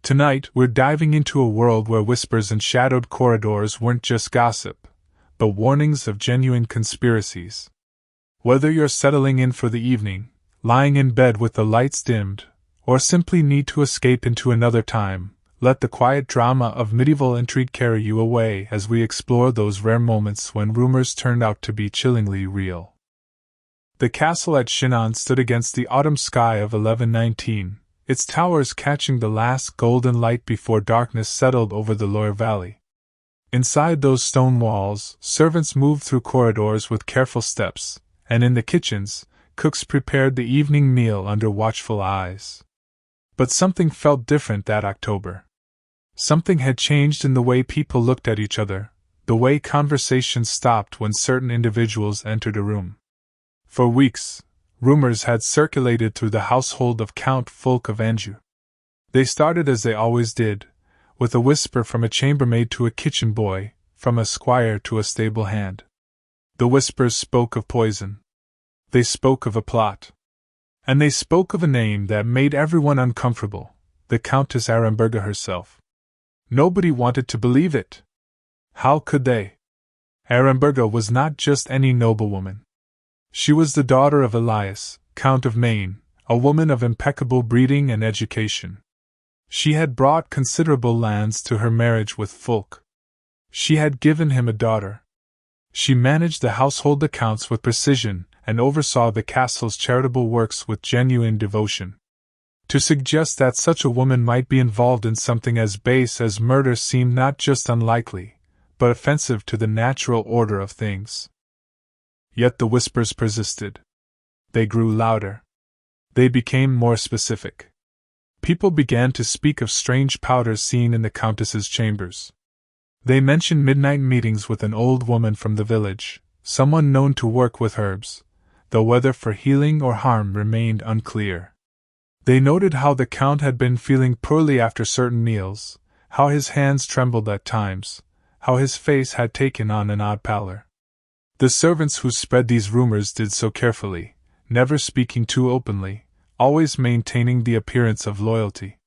Tonight, we're diving into a world where whispers and shadowed corridors weren't just gossip, but warnings of genuine conspiracies. Whether you're settling in for the evening, lying in bed with the lights dimmed, or simply need to escape into another time, let the quiet drama of medieval intrigue carry you away as we explore those rare moments when rumors turned out to be chillingly real. The castle at Chinon stood against the autumn sky of 1119, its towers catching the last golden light before darkness settled over the Loire Valley. Inside those stone walls, servants moved through corridors with careful steps, and in the kitchens, cooks prepared the evening meal under watchful eyes. But something felt different that October. Something had changed in the way people looked at each other, the way conversations stopped when certain individuals entered a room. For weeks, rumors had circulated through the household of Count Fulk of Anjou. They started as they always did, with a whisper from a chambermaid to a kitchen boy, from a squire to a stable hand. The whispers spoke of poison. They spoke of a plot. And they spoke of a name that made everyone uncomfortable, the Countess Arenberga herself. Nobody wanted to believe it. How could they? Arenberga was not just any noblewoman. She was the daughter of Elias, Count of Maine, a woman of impeccable breeding and education. She had brought considerable lands to her marriage with Fulk. She had given him a daughter. She managed the household accounts with precision and oversaw the castle's charitable works with genuine devotion. To suggest that such a woman might be involved in something as base as murder seemed not just unlikely, but offensive to the natural order of things. Yet the whispers persisted. They grew louder. They became more specific. People began to speak of strange powders seen in the Countess's chambers. They mentioned midnight meetings with an old woman from the village, someone known to work with herbs, though whether for healing or harm remained unclear. They noted how the Count had been feeling poorly after certain meals, how his hands trembled at times, how his face had taken on an odd pallor. The servants who spread these rumors did so carefully, never speaking too openly, always maintaining the appearance of loyalty.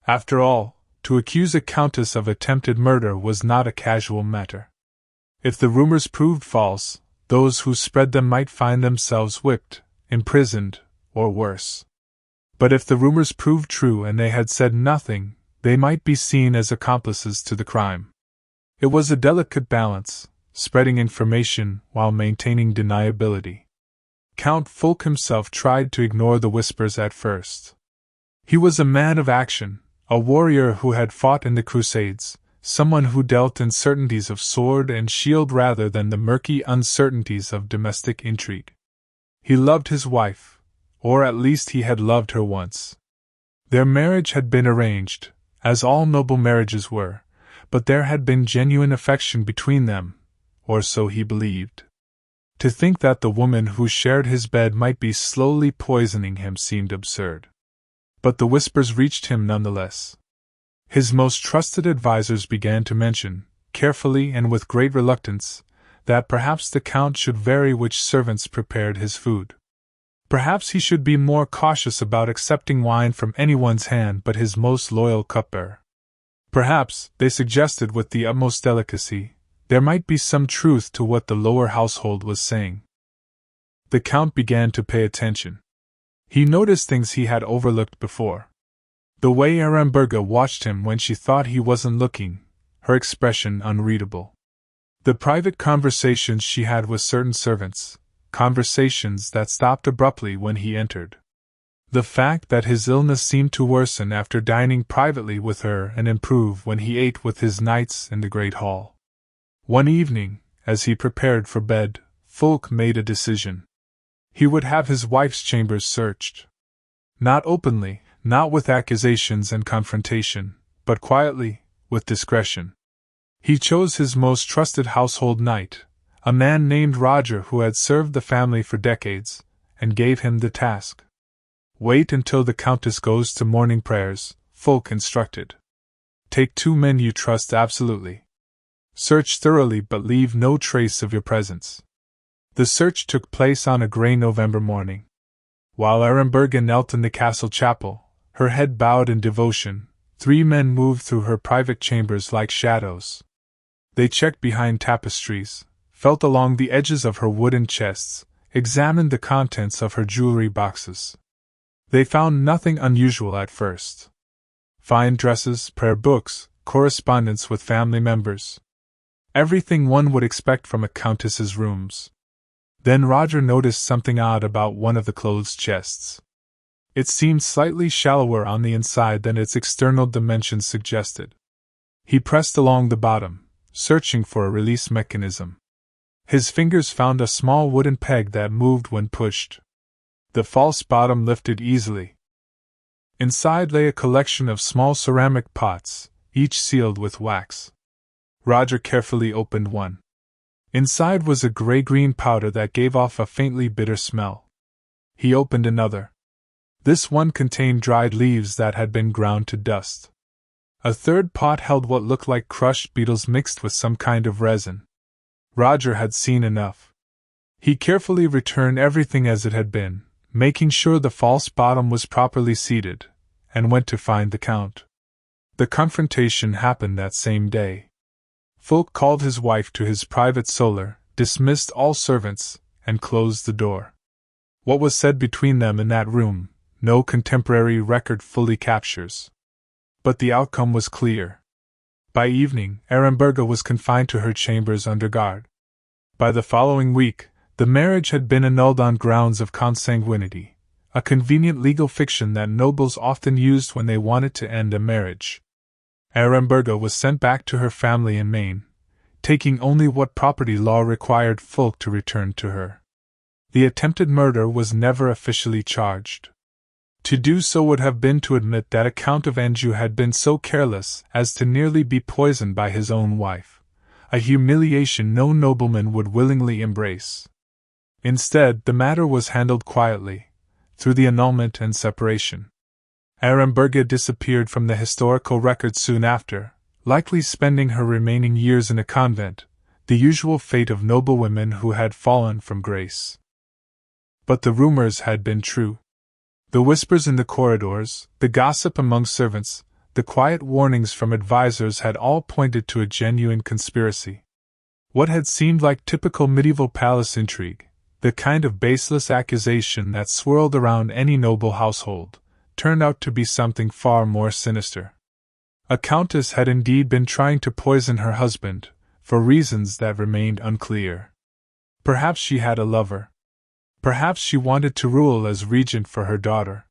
After all, to accuse a countess of attempted murder was not a casual matter. If the rumors proved false, those who spread them might find themselves whipped, imprisoned, or worse. But if the rumors proved true and they had said nothing, they might be seen as accomplices to the crime. It was a delicate balance, spreading information while maintaining deniability. Count Fulk himself tried to ignore the whispers at first. He was a man of action, a warrior who had fought in the Crusades, someone who dealt in certainties of sword and shield rather than the murky uncertainties of domestic intrigue. He loved his wife, or at least he had loved her once. Their marriage had been arranged, as all noble marriages were, but there had been genuine affection between them, or so he believed. To think that the woman who shared his bed might be slowly poisoning him seemed absurd. But the whispers reached him nonetheless. His most trusted advisers began to mention, carefully and with great reluctance, that perhaps the Count should vary which servants prepared his food. Perhaps he should be more cautious about accepting wine from anyone's hand but his most loyal cupbearer. Perhaps, they suggested with the utmost delicacy, there might be some truth to what the lower household was saying. The Count began to pay attention. He noticed things he had overlooked before. The way Arenberga watched him when she thought he wasn't looking, her expression unreadable. The private conversations she had with certain servants, conversations that stopped abruptly when he entered. The fact that his illness seemed to worsen after dining privately with her and improve when he ate with his knights in the great hall. One evening, as he prepared for bed, Fulk made a decision. He would have his wife's chambers searched. Not openly, not with accusations and confrontation, but quietly, with discretion. He chose his most trusted household knight, a man named Roger who had served the family for decades, and gave him the task. Wait until the Countess goes to morning prayers, Fulk instructed. Take 2 men you trust absolutely. Search thoroughly but leave no trace of your presence. The search took place on a grey November morning. While Arenberga knelt in the castle chapel, her head bowed in devotion, 3 men moved through her private chambers like shadows. They checked behind tapestries, felt along the edges of her wooden chests, examined the contents of her jewelry boxes. They found nothing unusual at first. Fine dresses, prayer books, correspondence with family members. Everything one would expect from a countess's rooms. Then Roger noticed something odd about one of the clothes chests. It seemed slightly shallower on the inside than its external dimensions suggested. He pressed along the bottom, searching for a release mechanism. His fingers found a small wooden peg that moved when pushed. The false bottom lifted easily. Inside lay a collection of small ceramic pots, each sealed with wax. Roger carefully opened one. Inside was a gray-green powder that gave off a faintly bitter smell. He opened another. This one contained dried leaves that had been ground to dust. A third pot held what looked like crushed beetles mixed with some kind of resin. Roger had seen enough. He carefully returned everything as it had been, making sure the false bottom was properly seated, and went to find the Count. The confrontation happened that same day. Fulk called his wife to his private solar, dismissed all servants, and closed the door. What was said between them in that room, no contemporary record fully captures. But the outcome was clear. By evening, Arenberga was confined to her chambers under guard. By the following week, the marriage had been annulled on grounds of consanguinity, a convenient legal fiction that nobles often used when they wanted to end a marriage. Arenberga was sent back to her family in Maine, taking only what property law required Fulk to return to her. The attempted murder was never officially charged. To do so would have been to admit that a Count of Anjou had been so careless as to nearly be poisoned by his own wife, a humiliation no nobleman would willingly embrace. Instead, the matter was handled quietly, through the annulment and separation. Arenberga disappeared from the historical record soon after, likely spending her remaining years in a convent, the usual fate of noblewomen who had fallen from grace. But the rumors had been true. The whispers in the corridors, the gossip among servants, the quiet warnings from advisers had all pointed to a genuine conspiracy. What had seemed like typical medieval palace intrigue, the kind of baseless accusation that swirled around any noble household, turned out to be something far more sinister. A countess had indeed been trying to poison her husband, for reasons that remained unclear. Perhaps she had a lover. Perhaps she wanted to rule as regent for her daughter.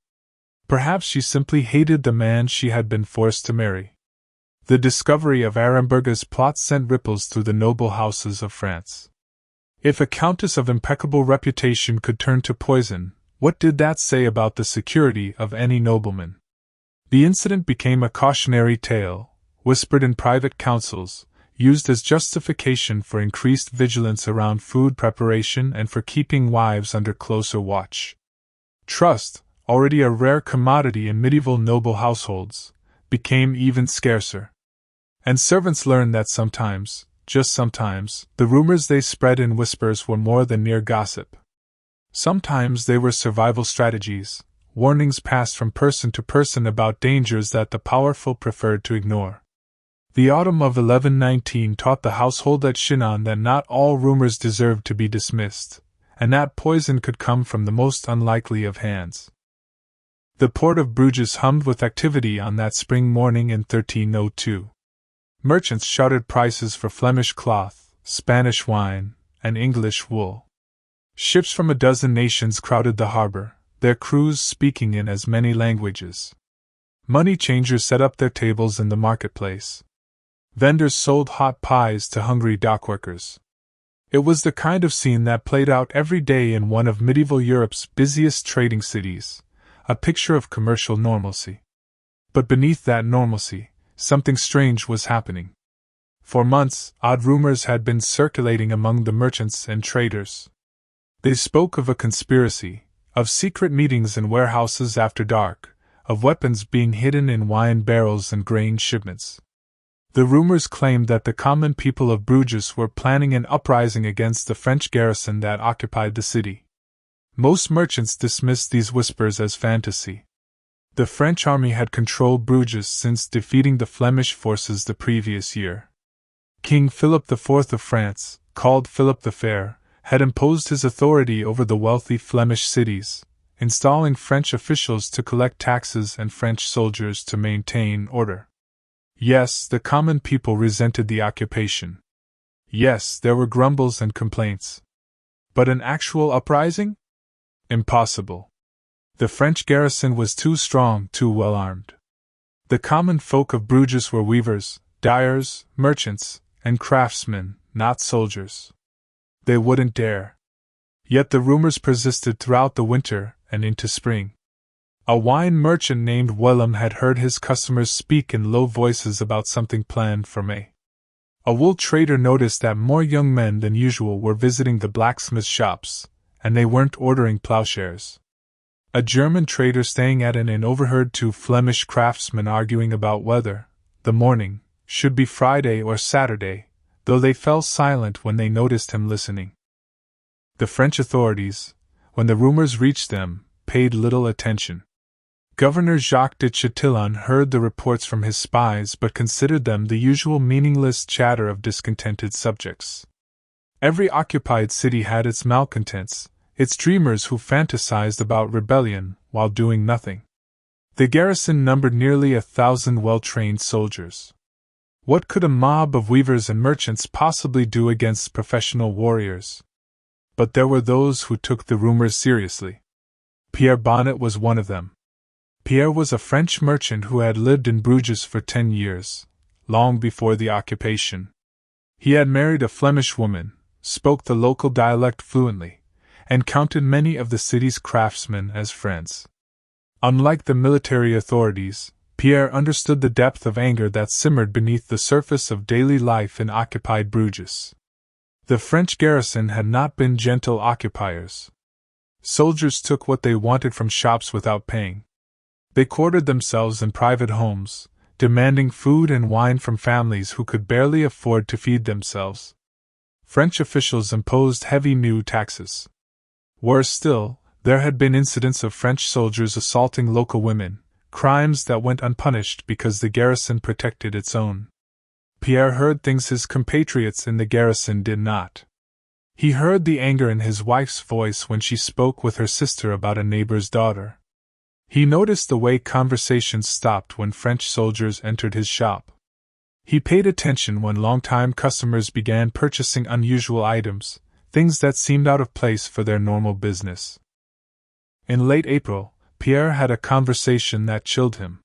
Perhaps she simply hated the man she had been forced to marry. The discovery of Arenberga's plot sent ripples through the noble houses of France. If a countess of impeccable reputation could turn to poison, what did that say about the security of any nobleman? The incident became a cautionary tale, whispered in private councils, used as justification for increased vigilance around food preparation and for keeping wives under closer watch. Trust, already a rare commodity in medieval noble households, became even scarcer. And servants learned that sometimes, just sometimes, the rumors they spread in whispers were more than mere gossip. Sometimes they were survival strategies, warnings passed from person to person about dangers that the powerful preferred to ignore. The autumn of 1119 taught the household at Chinon that not all rumors deserved to be dismissed, and that poison could come from the most unlikely of hands. The port of Bruges hummed with activity on that spring morning in 1302. Merchants shouted prices for Flemish cloth, Spanish wine, and English wool. Ships from a dozen nations crowded the harbor, their crews speaking in as many languages. Money changers set up their tables in the marketplace. Vendors sold hot pies to hungry dockworkers. It was the kind of scene that played out every day in one of medieval Europe's busiest trading cities, a picture of commercial normalcy. But beneath that normalcy, something strange was happening. For months, odd rumors had been circulating among the merchants and traders. They spoke of a conspiracy, of secret meetings in warehouses after dark, of weapons being hidden in wine barrels and grain shipments. The rumors claimed that the common people of Bruges were planning an uprising against the French garrison that occupied the city. Most merchants dismissed these whispers as fantasy. The French army had controlled Bruges since defeating the Flemish forces the previous year. King Philip IV of France, called Philip the Fair, had imposed his authority over the wealthy Flemish cities, installing French officials to collect taxes and French soldiers to maintain order. Yes, the common people resented the occupation. Yes, there were grumbles and complaints. But an actual uprising? Impossible. The French garrison was too strong, too well armed. The common folk of Bruges were weavers, dyers, merchants, and craftsmen, not soldiers. They wouldn't dare. Yet the rumors persisted throughout the winter and into spring. A wine merchant named Willem had heard his customers speak in low voices about something planned for May. A wool trader noticed that more young men than usual were visiting the blacksmith shops, and they weren't ordering plowshares. A German trader staying at an inn overheard two Flemish craftsmen arguing about whether the morning should be Friday or Saturday, though they fell silent when they noticed him listening. The French authorities, when the rumors reached them, paid little attention. Governor Jacques de Chatillon heard the reports from his spies but considered them the usual meaningless chatter of discontented subjects. Every occupied city had its malcontents, its dreamers who fantasized about rebellion while doing nothing. The garrison numbered nearly 1,000 well-trained soldiers. What could a mob of weavers and merchants possibly do against professional warriors? But there were those who took the rumors seriously. Pierre Bonnet was one of them. Pierre was a French merchant who had lived in Bruges for 10 years, long before the occupation. He had married a Flemish woman, spoke the local dialect fluently, and counted many of the city's craftsmen as friends. Unlike the military authorities, Pierre understood the depth of anger that simmered beneath the surface of daily life in occupied Bruges. The French garrison had not been gentle occupiers. Soldiers took what they wanted from shops without paying. They quartered themselves in private homes, demanding food and wine from families who could barely afford to feed themselves. French officials imposed heavy new taxes. Worse still, there had been incidents of French soldiers assaulting local women, crimes that went unpunished because the garrison protected its own. Pierre heard things his compatriots in the garrison did not. He heard the anger in his wife's voice when she spoke with her sister about a neighbor's daughter. He noticed the way conversations stopped when French soldiers entered his shop. He paid attention when long-time customers began purchasing unusual items, things that seemed out of place for their normal business. In late April, Pierre had a conversation that chilled him.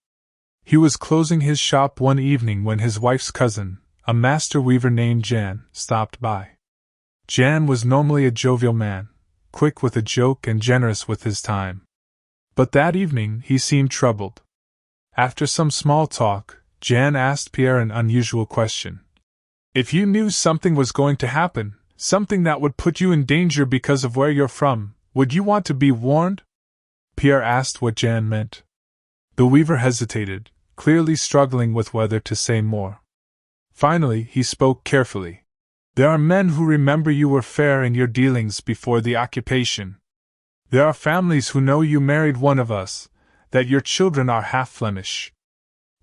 He was closing his shop one evening when his wife's cousin, a master weaver named Jan, stopped by. Jan was normally a jovial man, quick with a joke and generous with his time. But that evening he seemed troubled. After some small talk, Jan asked Pierre an unusual question. If you knew something was going to happen, something that would put you in danger because of where you're from, would you want to be warned? Pierre asked what Jan meant. The weaver hesitated, clearly struggling with whether to say more. Finally, he spoke carefully. There are men who remember you were fair in your dealings before the occupation. There are families who know you married one of us, that your children are half Flemish.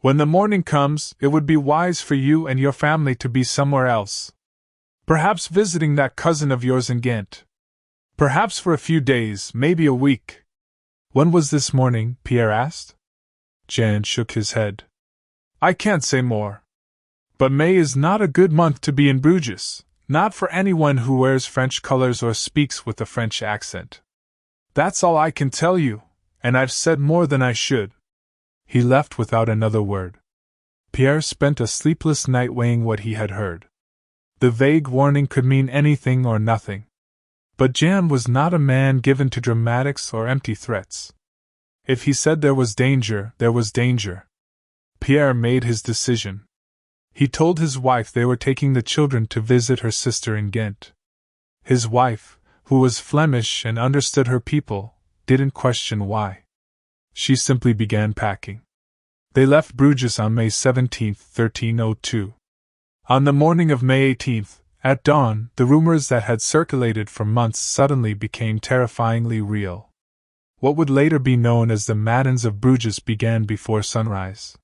When the morning comes, it would be wise for you and your family to be somewhere else. Perhaps visiting that cousin of yours in Ghent. Perhaps for a few days, maybe a week. When was this morning? Pierre asked. Jan shook his head. I can't say more. But May is not a good month to be in Bruges, not for anyone who wears French colors or speaks with a French accent. That's all I can tell you, and I've said more than I should. He left without another word. Pierre spent a sleepless night weighing what he had heard. The vague warning could mean anything or nothing. But Jan was not a man given to dramatics or empty threats. If he said there was danger, there was danger. Pierre made his decision. He told his wife they were taking the children to visit her sister in Ghent. His wife, who was Flemish and understood her people, didn't question why. She simply began packing. They left Bruges on May 17, 1302. On the morning of May 18, at dawn, the rumors that had circulated for months suddenly became terrifyingly real. What would later be known as the Matins of Bruges began before sunrise.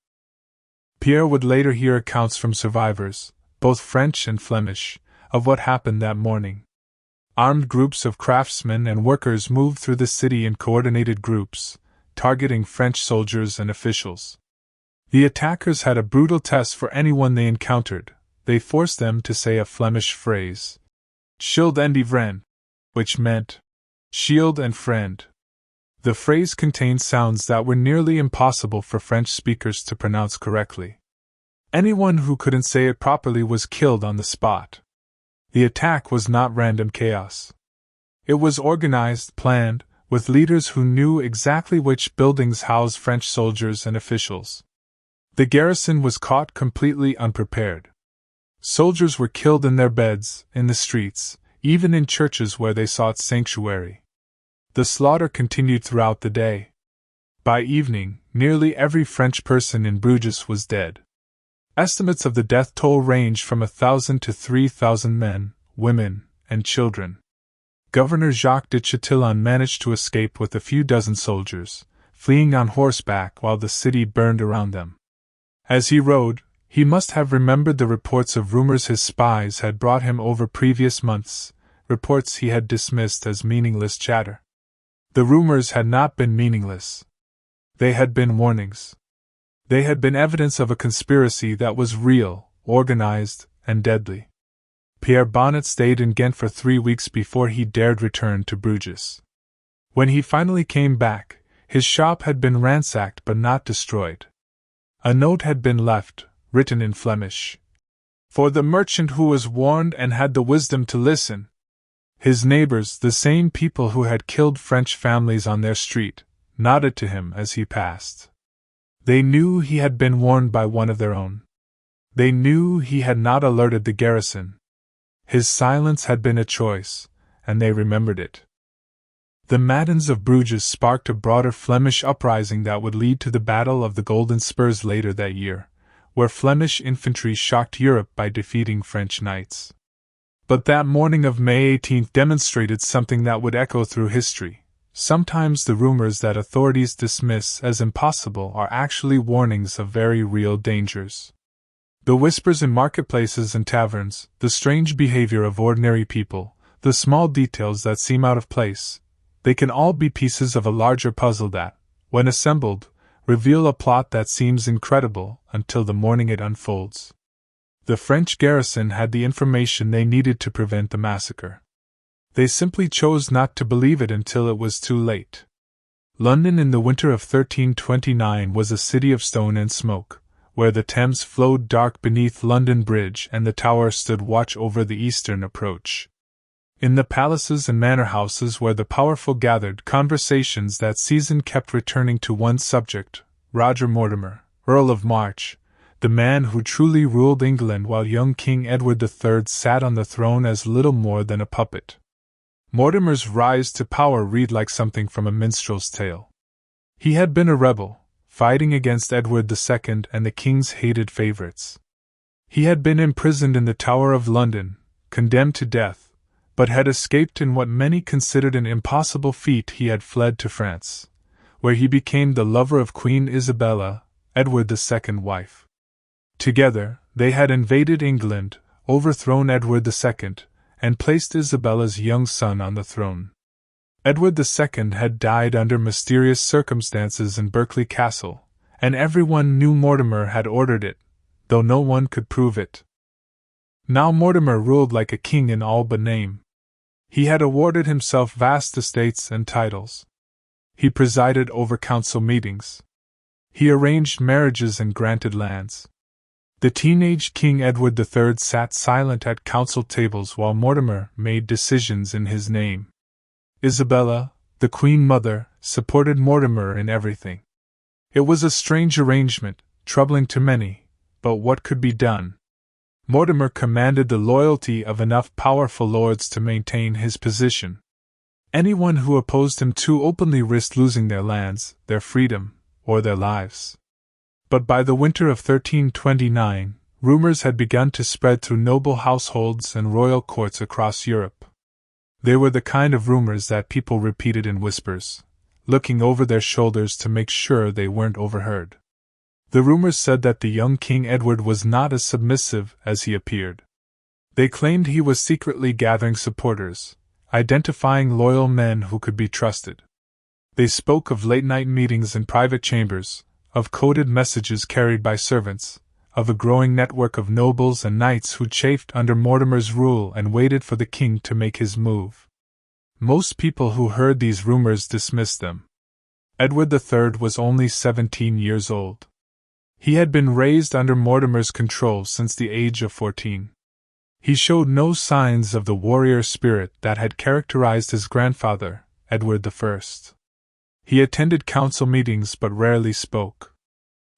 Pierre would later hear accounts from survivors, both French and Flemish, of what happened that morning. Armed groups of craftsmen and workers moved through the city in coordinated groups, targeting French soldiers and officials. The attackers had a brutal test for anyone they encountered. They forced them to say a Flemish phrase, "Schild en die vriend," which meant, "shield and friend." The phrase contained sounds that were nearly impossible for French speakers to pronounce correctly. Anyone who couldn't say it properly was killed on the spot. The attack was not random chaos. It was organized, planned, with leaders who knew exactly which buildings housed French soldiers and officials. The garrison was caught completely unprepared. Soldiers were killed in their beds, in the streets, even in churches where they sought sanctuary. The slaughter continued throughout the day. By evening, nearly every French person in Bruges was dead. Estimates of the death toll ranged from 1,000 to 3,000 men, women, and children. Governor Jacques de Chatillon managed to escape with a few dozen soldiers, fleeing on horseback while the city burned around them. As he rode, he must have remembered the reports of rumors his spies had brought him over previous months, reports he had dismissed as meaningless chatter. The rumors had not been meaningless. They had been warnings. They had been evidence of a conspiracy that was real, organized, and deadly. Pierre Bonnet stayed in Ghent for 3 weeks before he dared return to Bruges. When he finally came back, his shop had been ransacked but not destroyed. A note had been left, written in Flemish. For the merchant who was warned and had the wisdom to listen. His neighbors, the same people who had killed French families on their street, nodded to him as he passed. They knew he had been warned by one of their own. They knew he had not alerted the garrison. His silence had been a choice, and they remembered it. The Matins of Bruges sparked a broader Flemish uprising that would lead to the Battle of the Golden Spurs later that year, where Flemish infantry shocked Europe by defeating French knights. But that morning of May 18th demonstrated something that would echo through history. Sometimes the rumors that authorities dismiss as impossible are actually warnings of very real dangers. The whispers in marketplaces and taverns, the strange behavior of ordinary people, the small details that seem out of place, they can all be pieces of a larger puzzle that, when assembled, reveal a plot that seems incredible until the morning it unfolds. The French garrison had the information they needed to prevent the massacre. They simply chose not to believe it until it was too late. London in the winter of 1329 was a city of stone and smoke, where the Thames flowed dark beneath London Bridge and the Tower stood watch over the eastern approach. In the palaces and manor houses where the powerful gathered, conversations that season kept returning to one subject: Roger Mortimer, Earl of March, the man who truly ruled England while young King Edward III sat on the throne as little more than a puppet. Mortimer's rise to power read like something from a minstrel's tale. He had been a rebel, fighting against Edward II and the king's hated favorites. He had been imprisoned in the Tower of London, condemned to death, but had escaped in what many considered an impossible feat. He had fled to France, where he became the lover of Queen Isabella, Edward II's wife. Together, they had invaded England, overthrown Edward II, and placed Isabella's young son on the throne. Edward II had died under mysterious circumstances in Berkeley Castle, and everyone knew Mortimer had ordered it, though no one could prove it. Now Mortimer ruled like a king in all but name. He had awarded himself vast estates and titles. He presided over council meetings. He arranged marriages and granted lands. The teenage King Edward III sat silent at council tables while Mortimer made decisions in his name. Isabella, the Queen Mother, supported Mortimer in everything. It was a strange arrangement, troubling to many, but what could be done? Mortimer commanded the loyalty of enough powerful lords to maintain his position. Anyone who opposed him too openly risked losing their lands, their freedom, or their lives. But by the winter of 1329, rumors had begun to spread through noble households and royal courts across Europe. They were the kind of rumors that people repeated in whispers, looking over their shoulders to make sure they weren't overheard. The rumors said that the young King Edward was not as submissive as he appeared. They claimed he was secretly gathering supporters, identifying loyal men who could be trusted. They spoke of late-night meetings in private chambers, of coded messages carried by servants, of a growing network of nobles and knights who chafed under Mortimer's rule and waited for the king to make his move. Most people who heard these rumors dismissed them. Edward III was only 17 years old. He had been raised under Mortimer's control since the age of 14. He showed no signs of the warrior spirit that had characterized his grandfather, Edward I. He attended council meetings but rarely spoke.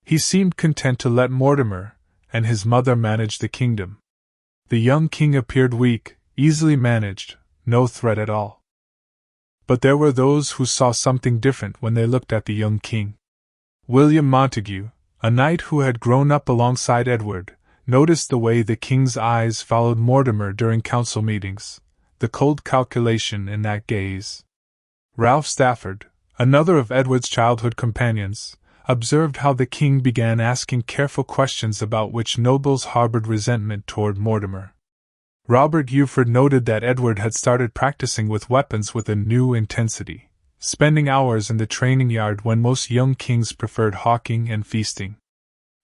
He seemed content to let Mortimer and his mother manage the kingdom. The young king appeared weak, easily managed, no threat at all. But there were those who saw something different when they looked at the young king. William Montague, a knight who had grown up alongside Edward, noticed the way the king's eyes followed Mortimer during council meetings, the cold calculation in that gaze. Ralph Stafford, another of Edward's childhood companions, observed how the king began asking careful questions about which nobles harbored resentment toward Mortimer. Robert Uford noted that Edward had started practicing with weapons with a new intensity, spending hours in the training yard when most young kings preferred hawking and feasting.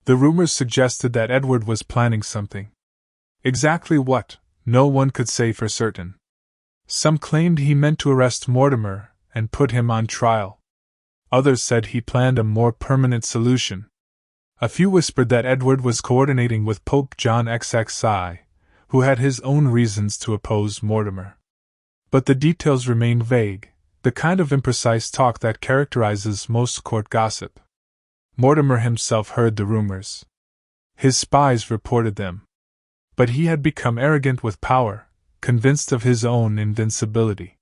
The rumors suggested that Edward was planning something. Exactly what, no one could say for certain. Some claimed he meant to arrest Mortimer and put him on trial. Others said he planned a more permanent solution. A few whispered that Edward was coordinating with Pope John XXI, who had his own reasons to oppose Mortimer. But the details remained vague, the kind of imprecise talk that characterizes most court gossip. Mortimer himself heard the rumors. His spies reported them. But he had become arrogant with power, convinced of his own invincibility.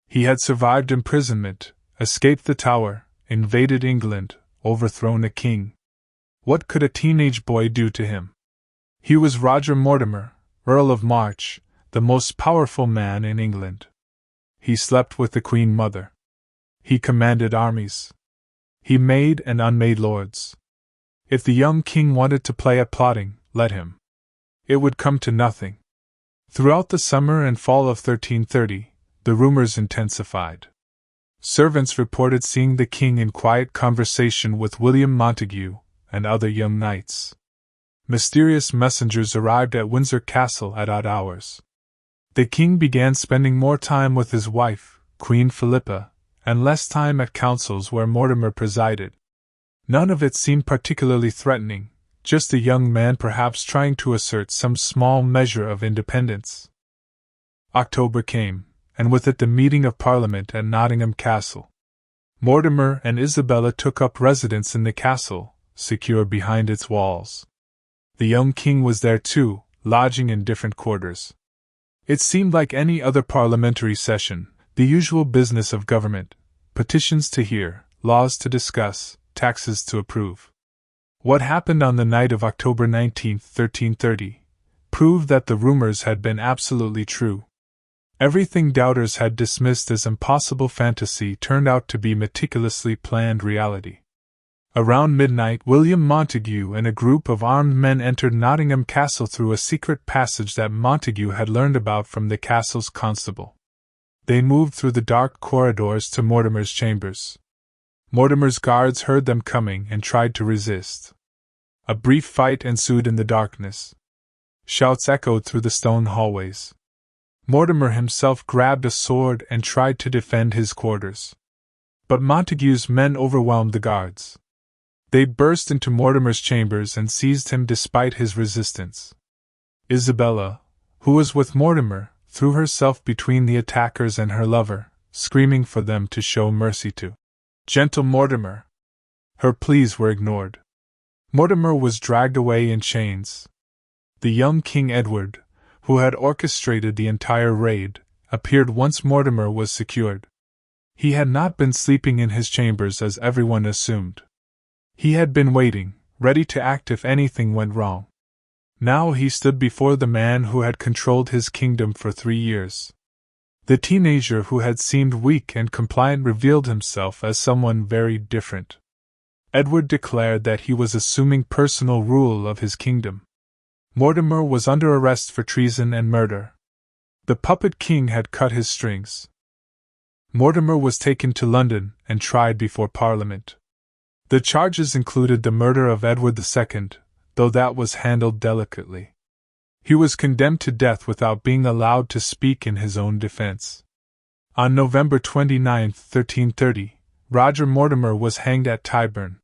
He had survived imprisonment, escaped the Tower, invaded England, overthrown a king. What could a teenage boy do to him? He was Roger Mortimer, Earl of March, the most powerful man in England. He slept with the Queen Mother. He commanded armies. He made and unmade lords. If the young king wanted to play at plotting, let him. It would come to nothing. Throughout the summer and fall of 1330, the rumors intensified. Servants reported seeing the king in quiet conversation with William Montague and other young knights. Mysterious messengers arrived at Windsor Castle at odd hours. The king began spending more time with his wife, Queen Philippa, and less time at councils where Mortimer presided. None of it seemed particularly threatening, just a young man perhaps trying to assert some small measure of independence. October came, and with it the meeting of Parliament at Nottingham Castle. Mortimer and Isabella took up residence in the castle, secure behind its walls. The young king was there too, lodging in different quarters. It seemed like any other parliamentary session, the usual business of government: petitions to hear, laws to discuss, taxes to approve. What happened on the night of October 19, 1330, proved that the rumors had been absolutely true. Everything doubters had dismissed as impossible fantasy turned out to be meticulously planned reality. Around midnight, William Montague and a group of armed men entered Nottingham Castle through a secret passage that Montague had learned about from the castle's constable. They moved through the dark corridors to Mortimer's chambers. Mortimer's guards heard them coming and tried to resist. A brief fight ensued in the darkness. Shouts echoed through the stone hallways. Mortimer himself grabbed a sword and tried to defend his quarters. But Montague's men overwhelmed the guards. They burst into Mortimer's chambers and seized him despite his resistance. Isabella, who was with Mortimer, threw herself between the attackers and her lover, screaming for them to show mercy to gentle Mortimer. Her pleas were ignored. Mortimer was dragged away in chains. The young King Edward, who had orchestrated the entire raid, appeared once Mortimer was secured. He had not been sleeping in his chambers as everyone assumed. He had been waiting, ready to act if anything went wrong. Now he stood before the man who had controlled his kingdom for 3 years. The teenager who had seemed weak and compliant revealed himself as someone very different. Edward declared that he was assuming personal rule of his kingdom. Mortimer was under arrest for treason and murder. The puppet king had cut his strings. Mortimer was taken to London and tried before Parliament. The charges included the murder of Edward II, though that was handled delicately. He was condemned to death without being allowed to speak in his own defense. On November 29, 1330, Roger Mortimer was hanged at Tyburn.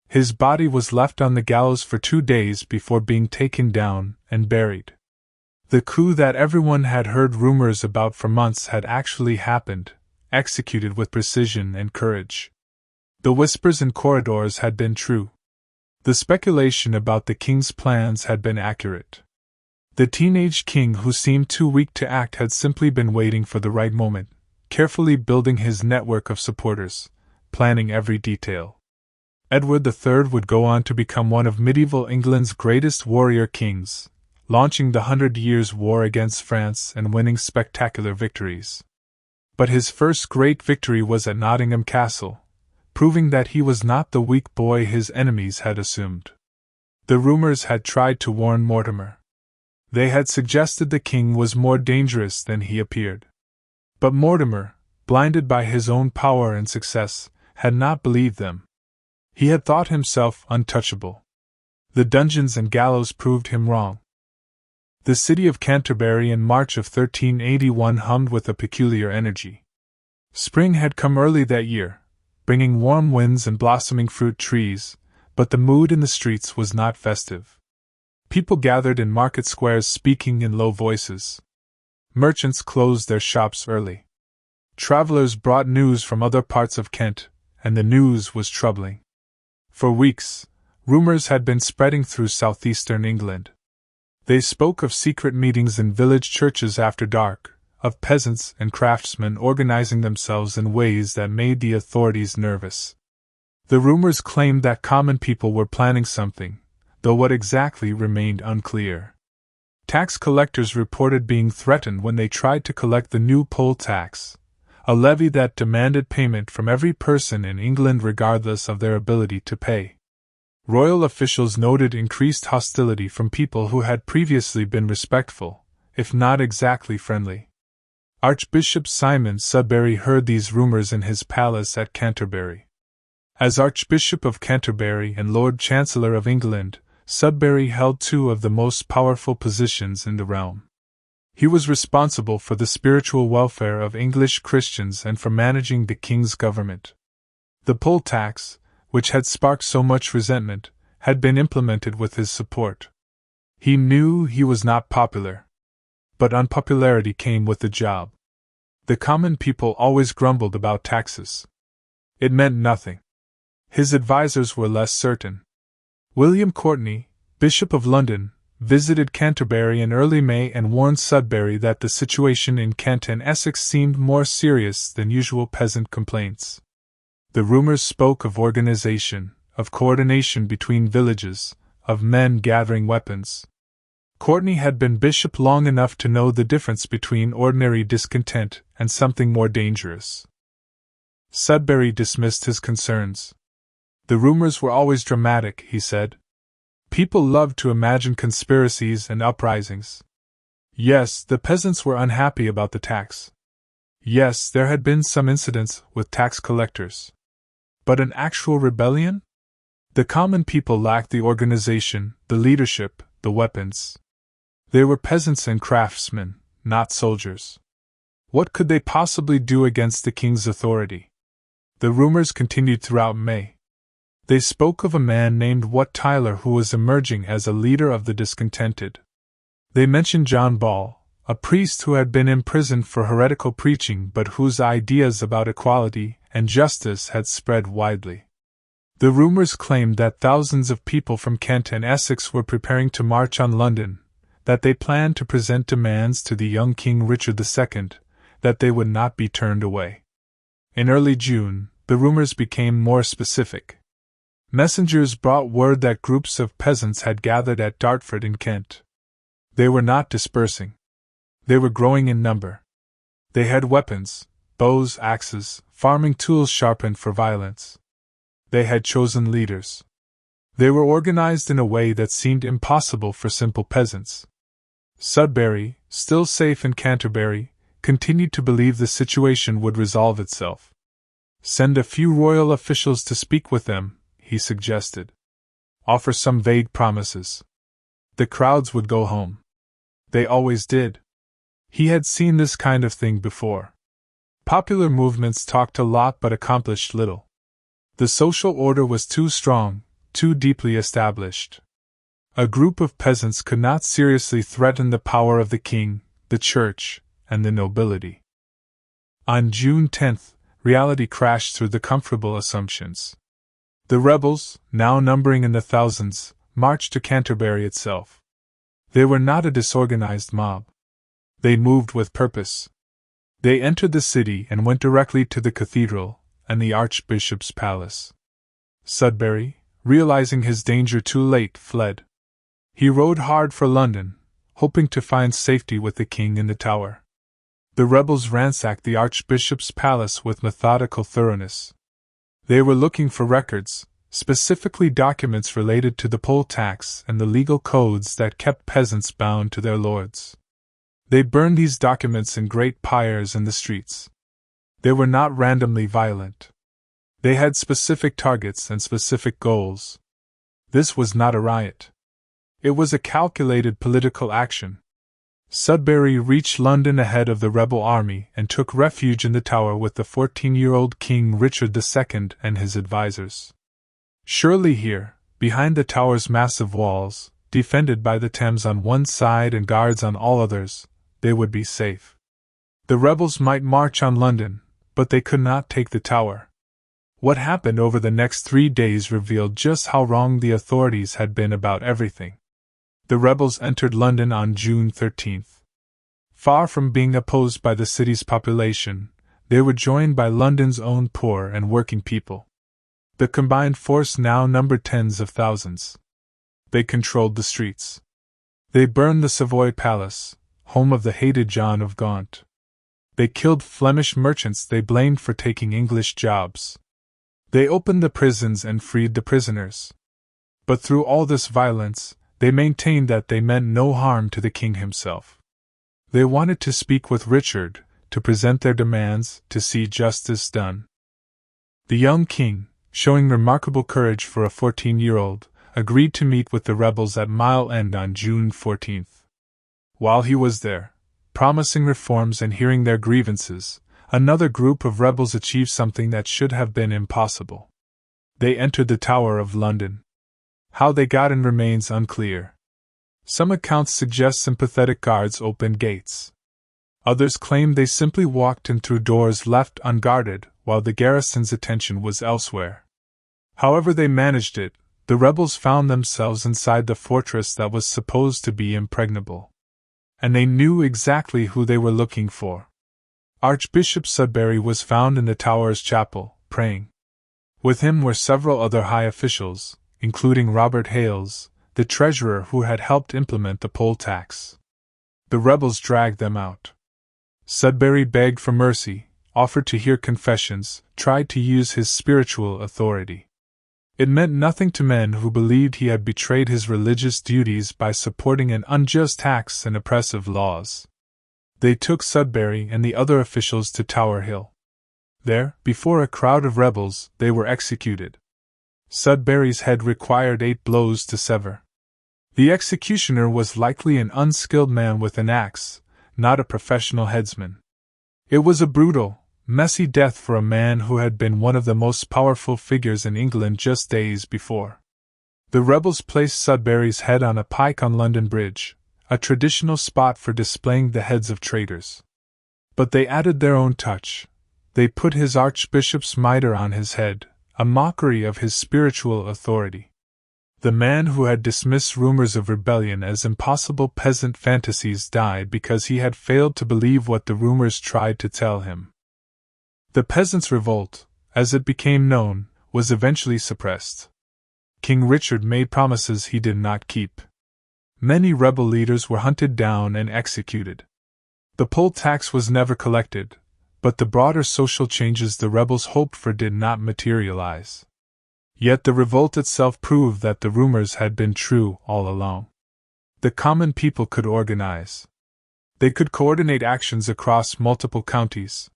His body was left on the gallows for 2 days before being taken down and buried. The coup that everyone had heard rumors about for months had actually happened, executed with precision and courage. The whispers in corridors had been true. The speculation about the king's plans had been accurate. The teenage king who seemed too weak to act had simply been waiting for the right moment, carefully building his network of supporters, planning every detail. Edward III would go on to become one of medieval England's greatest warrior kings, launching the 100 Years' War against France and winning spectacular victories. But his first great victory was at Nottingham Castle, proving that he was not the weak boy his enemies had assumed. The rumors had tried to warn Mortimer. They had suggested the king was more dangerous than he appeared. But Mortimer, blinded by his own power and success, had not believed them. He had thought himself untouchable. The dungeons and gallows proved him wrong. The city of Canterbury in March of 1381 hummed with a peculiar energy. Spring had come early that year, bringing warm winds and blossoming fruit trees, but the mood in the streets was not festive. People gathered in market squares speaking in low voices. Merchants closed their shops early. Travelers brought news from other parts of Kent, and the news was troubling. For weeks, rumors had been spreading through southeastern England. They spoke of secret meetings in village churches after dark, of peasants and craftsmen organizing themselves in ways that made the authorities nervous. The rumors claimed that common people were planning something, though what exactly remained unclear. Tax collectors reported being threatened when they tried to collect the new poll tax, a levy that demanded payment from every person in England regardless of their ability to pay. Royal officials noted increased hostility from people who had previously been respectful, if not exactly friendly. Archbishop Simon Sudbury heard these rumors in his palace at Canterbury. As Archbishop of Canterbury and Lord Chancellor of England, Sudbury held 2 of the most powerful positions in the realm. He was responsible for the spiritual welfare of English Christians and for managing the king's government. The poll tax, which had sparked so much resentment, had been implemented with his support. He knew he was not popular. But unpopularity came with the job. The common people always grumbled about taxes. It meant nothing. His advisers were less certain. William Courtenay, Bishop of London, visited Canterbury in early May and warned Sudbury that the situation in Kent and Essex seemed more serious than usual peasant complaints. The rumors spoke of organization, of coordination between villages, of men gathering weapons. Courtenay had been bishop long enough to know the difference between ordinary discontent and something more dangerous. Sudbury dismissed his concerns. The rumors were always dramatic, he said. People loved to imagine conspiracies and uprisings. Yes, the peasants were unhappy about the tax. Yes, there had been some incidents with tax collectors. But an actual rebellion? The common people lacked the organization, the leadership, the weapons. They were peasants and craftsmen, not soldiers. What could they possibly do against the king's authority? The rumors continued throughout May. They spoke of a man named Wat Tyler who was emerging as a leader of the discontented. They mentioned John Ball, a priest who had been imprisoned for heretical preaching but whose ideas about equality and justice had spread widely. The rumors claimed that thousands of people from Kent and Essex were preparing to march on London, that they planned to present demands to the young King Richard II, that they would not be turned away. In early June, the rumors became more specific. Messengers brought word that groups of peasants had gathered at Dartford in Kent. They were not dispersing. They were growing in number. They had weapons, bows, axes, farming tools sharpened for violence. They had chosen leaders. They were organized in a way that seemed impossible for simple peasants. Sudbury, still safe in Canterbury, continued to believe the situation would resolve itself. Send a few royal officials to speak with them, he suggested. Offer some vague promises. The crowds would go home. They always did. He had seen this kind of thing before. Popular movements talked a lot but accomplished little. The social order was too strong, too deeply established. A group of peasants could not seriously threaten the power of the king, the church, and the nobility. On June 10th, reality crashed through the comfortable assumptions. The rebels, now numbering in the thousands, marched to Canterbury itself. They were not a disorganized mob. They moved with purpose. They entered the city and went directly to the cathedral and the Archbishop's palace. Sudbury, realizing his danger too late, fled. He rode hard for London, hoping to find safety with the king in the Tower. The rebels ransacked the Archbishop's palace with methodical thoroughness. They were looking for records, specifically documents related to the poll tax and the legal codes that kept peasants bound to their lords. They burned these documents in great pyres in the streets. They were not randomly violent. They had specific targets and specific goals. This was not a riot. It was a calculated political action. Sudbury reached London ahead of the rebel army and took refuge in the Tower with the 14-year-old King Richard II and his advisors. Surely here, behind the Tower's massive walls, defended by the Thames on one side and guards on all others, they would be safe. The rebels might march on London, but they could not take the Tower. What happened over the next 3 days revealed just how wrong the authorities had been about everything. The rebels entered London on June 13th. Far from being opposed by the city's population, they were joined by London's own poor and working people. The combined force now numbered tens of thousands. They controlled the streets. They burned the Savoy Palace, home of the hated John of Gaunt. They killed Flemish merchants they blamed for taking English jobs. They opened the prisons and freed the prisoners. But through all this violence, they maintained that they meant no harm to the king himself. They wanted to speak with Richard, to present their demands, to see justice done. The young king, showing remarkable courage for a 14-year-old, agreed to meet with the rebels at Mile End on June 14th. While he was there, promising reforms and hearing their grievances, another group of rebels achieved something that should have been impossible. They entered the Tower of London. How they got in remains unclear. Some accounts suggest sympathetic guards opened gates. Others claim they simply walked in through doors left unguarded while the garrison's attention was elsewhere. However they managed it, the rebels found themselves inside the fortress that was supposed to be impregnable. And they knew exactly who they were looking for. Archbishop Sudbury was found in the Tower's chapel, praying. With him were several other high officials, including Robert Hales, the treasurer who had helped implement the poll tax. The rebels dragged them out. Sudbury begged for mercy, offered to hear confessions, tried to use his spiritual authority. It meant nothing to men who believed he had betrayed his religious duties by supporting an unjust tax and oppressive laws. They took Sudbury and the other officials to Tower Hill. There, before a crowd of rebels, they were executed. Sudbury's head required 8 blows to sever. The executioner was likely an unskilled man with an axe, not a professional headsman. It was a brutal, messy death for a man who had been one of the most powerful figures in England just days before. The rebels placed Sudbury's head on a pike on London Bridge, a traditional spot for displaying the heads of traitors. But they added their own touch. They put his archbishop's mitre on his head, a mockery of his spiritual authority. The man who had dismissed rumors of rebellion as impossible peasant fantasies died because he had failed to believe what the rumors tried to tell him. The peasants' revolt, as it became known, was eventually suppressed. King Richard made promises he did not keep. Many rebel leaders were hunted down and executed. The poll tax was never collected, but the broader social changes the rebels hoped for did not materialize. Yet the revolt itself proved that the rumors had been true all along. The common people could organize. They could coordinate actions across multiple counties.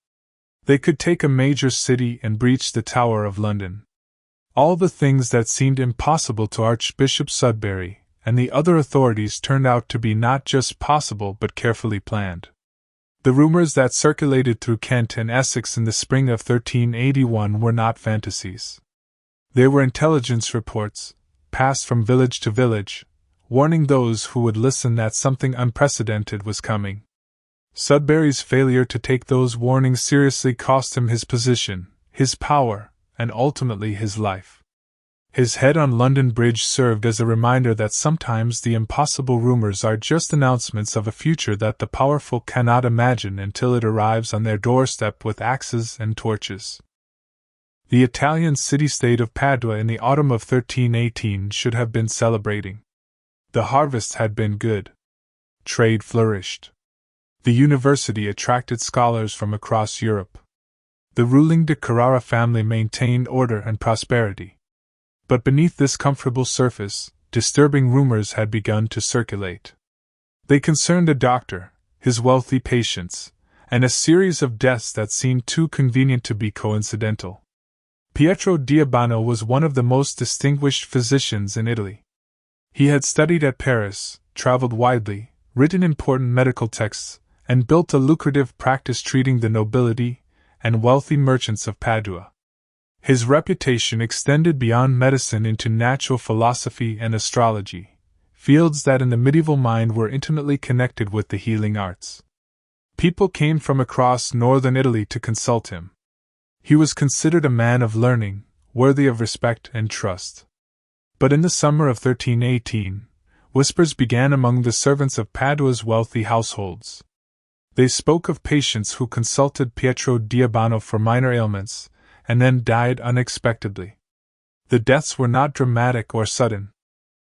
They could take a major city and breach the Tower of London. All the things that seemed impossible to Archbishop Sudbury and the other authorities turned out to be not just possible but carefully planned. The rumors that circulated through Kent and Essex in the spring of 1381 were not fantasies. They were intelligence reports, passed from village to village, warning those who would listen that something unprecedented was coming. Sudbury's failure to take those warnings seriously cost him his position, his power, and ultimately his life. His head on London Bridge served as a reminder that sometimes the impossible rumors are just announcements of a future that the powerful cannot imagine until it arrives on their doorstep with axes and torches. The Italian city-state of Padua in the autumn of 1318 should have been celebrating. The harvest had been good. Trade flourished. The university attracted scholars from across Europe. The ruling de Carrara family maintained order and prosperity. But beneath this comfortable surface, disturbing rumors had begun to circulate. They concerned a doctor, his wealthy patients, and a series of deaths that seemed too convenient to be coincidental. Pietro Diabano was one of the most distinguished physicians in Italy. He had studied at Paris, traveled widely, written important medical texts, and built a lucrative practice treating the nobility and wealthy merchants of Padua. His reputation extended beyond medicine into natural philosophy and astrology, fields that in the medieval mind were intimately connected with the healing arts. People came from across northern Italy to consult him. He was considered a man of learning, worthy of respect and trust. But in the summer of 1318, whispers began among the servants of Padua's wealthy households. They spoke of patients who consulted Pietro Diabano for minor ailments, and then died unexpectedly. The deaths were not dramatic or sudden.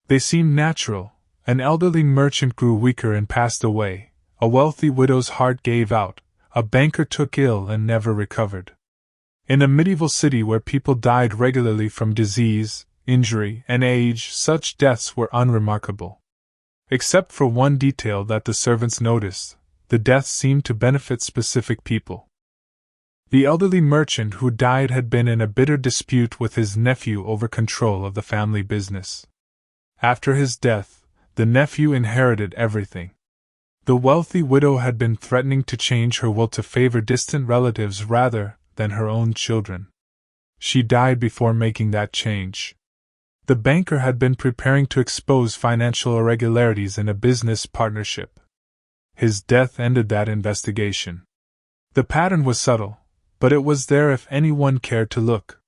They seemed natural. An elderly merchant grew weaker and passed away, a wealthy widow's heart gave out, a banker took ill and never recovered. In a medieval city where people died regularly from disease, injury, and age, such deaths were unremarkable. Except for one detail that the servants noticed, the deaths seemed to benefit specific people. The elderly merchant who died had been in a bitter dispute with his nephew over control of the family business. After his death, the nephew inherited everything. The wealthy widow had been threatening to change her will to favor distant relatives rather than her own children. She died before making that change. The banker had been preparing to expose financial irregularities in a business partnership. His death ended that investigation. The pattern was subtle, but it was there if anyone cared to look.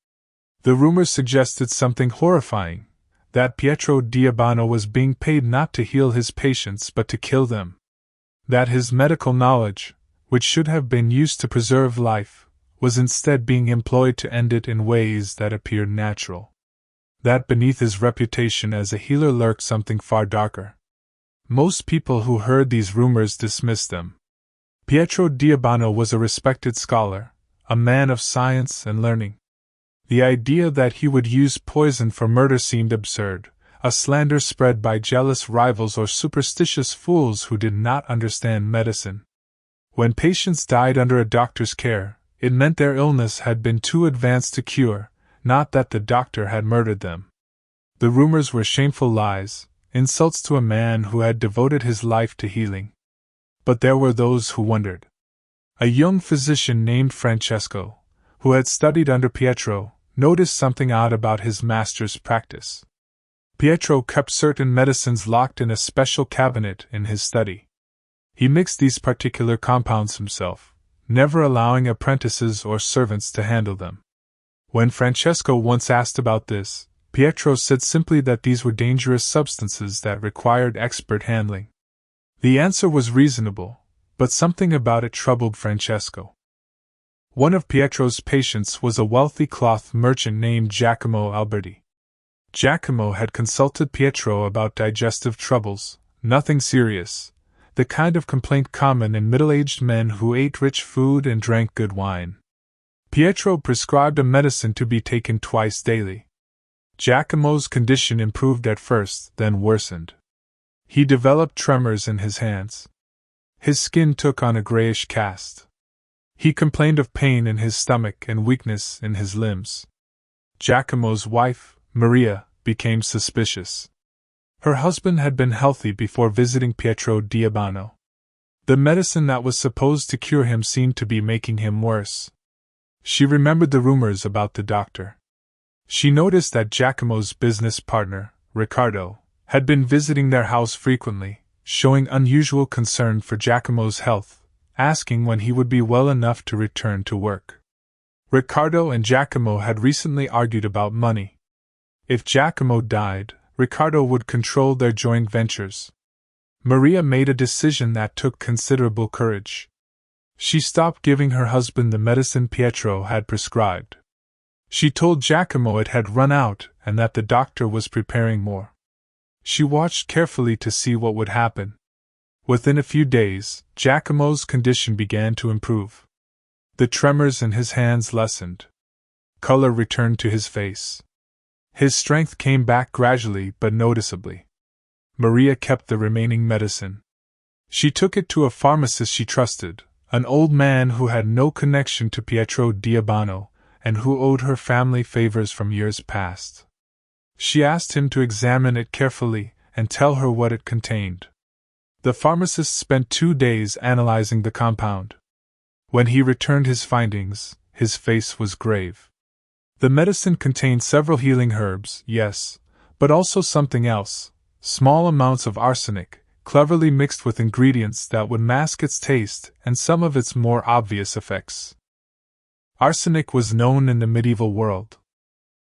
The rumors suggested something horrifying, that Pietro Diabano was being paid not to heal his patients but to kill them. That his medical knowledge, which should have been used to preserve life, was instead being employed to end it in ways that appeared natural. That beneath his reputation as a healer lurked something far darker. Most people who heard these rumors dismissed them. Pietro Diabano was a respected scholar, a man of science and learning. The idea that he would use poison for murder seemed absurd, a slander spread by jealous rivals or superstitious fools who did not understand medicine. When patients died under a doctor's care, it meant their illness had been too advanced to cure, not that the doctor had murdered them. The rumors were shameful lies, insults to a man who had devoted his life to healing. But there were those who wondered. A young physician named Francesco, who had studied under Pietro, noticed something odd about his master's practice. Pietro kept certain medicines locked in a special cabinet in his study. He mixed these particular compounds himself, never allowing apprentices or servants to handle them. When Francesco once asked about this, Pietro said simply that these were dangerous substances that required expert handling. The answer was reasonable, but something about it troubled Francesco. One of Pietro's patients was a wealthy cloth merchant named Giacomo Alberti. Giacomo had consulted Pietro about digestive troubles, nothing serious, the kind of complaint common in middle-aged men who ate rich food and drank good wine. Pietro prescribed a medicine to be taken twice daily. Giacomo's condition improved at first, then worsened. He developed tremors in his hands. His skin took on a grayish cast. He complained of pain in his stomach and weakness in his limbs. Giacomo's wife, Maria, became suspicious. Her husband had been healthy before visiting Pietro Diabano. The medicine that was supposed to cure him seemed to be making him worse. She remembered the rumors about the doctor. She noticed that Giacomo's business partner, Riccardo, had been visiting their house frequently, showing unusual concern for Giacomo's health, asking when he would be well enough to return to work. Riccardo and Giacomo had recently argued about money. If Giacomo died, Riccardo would control their joint ventures. Maria made a decision that took considerable courage. She stopped giving her husband the medicine Pietro had prescribed. She told Giacomo it had run out and that the doctor was preparing more. She watched carefully to see what would happen. Within a few days, Giacomo's condition began to improve. The tremors in his hands lessened. Color returned to his face. His strength came back gradually but noticeably. Maria kept the remaining medicine. She took it to a pharmacist she trusted, an old man who had no connection to Pietro Diabano, and who owed her family favors from years past. She asked him to examine it carefully and tell her what it contained. The pharmacist spent 2 days analyzing the compound. When he returned his findings, his face was grave. The medicine contained several healing herbs, yes, but also something else, small amounts of arsenic, cleverly mixed with ingredients that would mask its taste and some of its more obvious effects. Arsenic was known in the medieval world.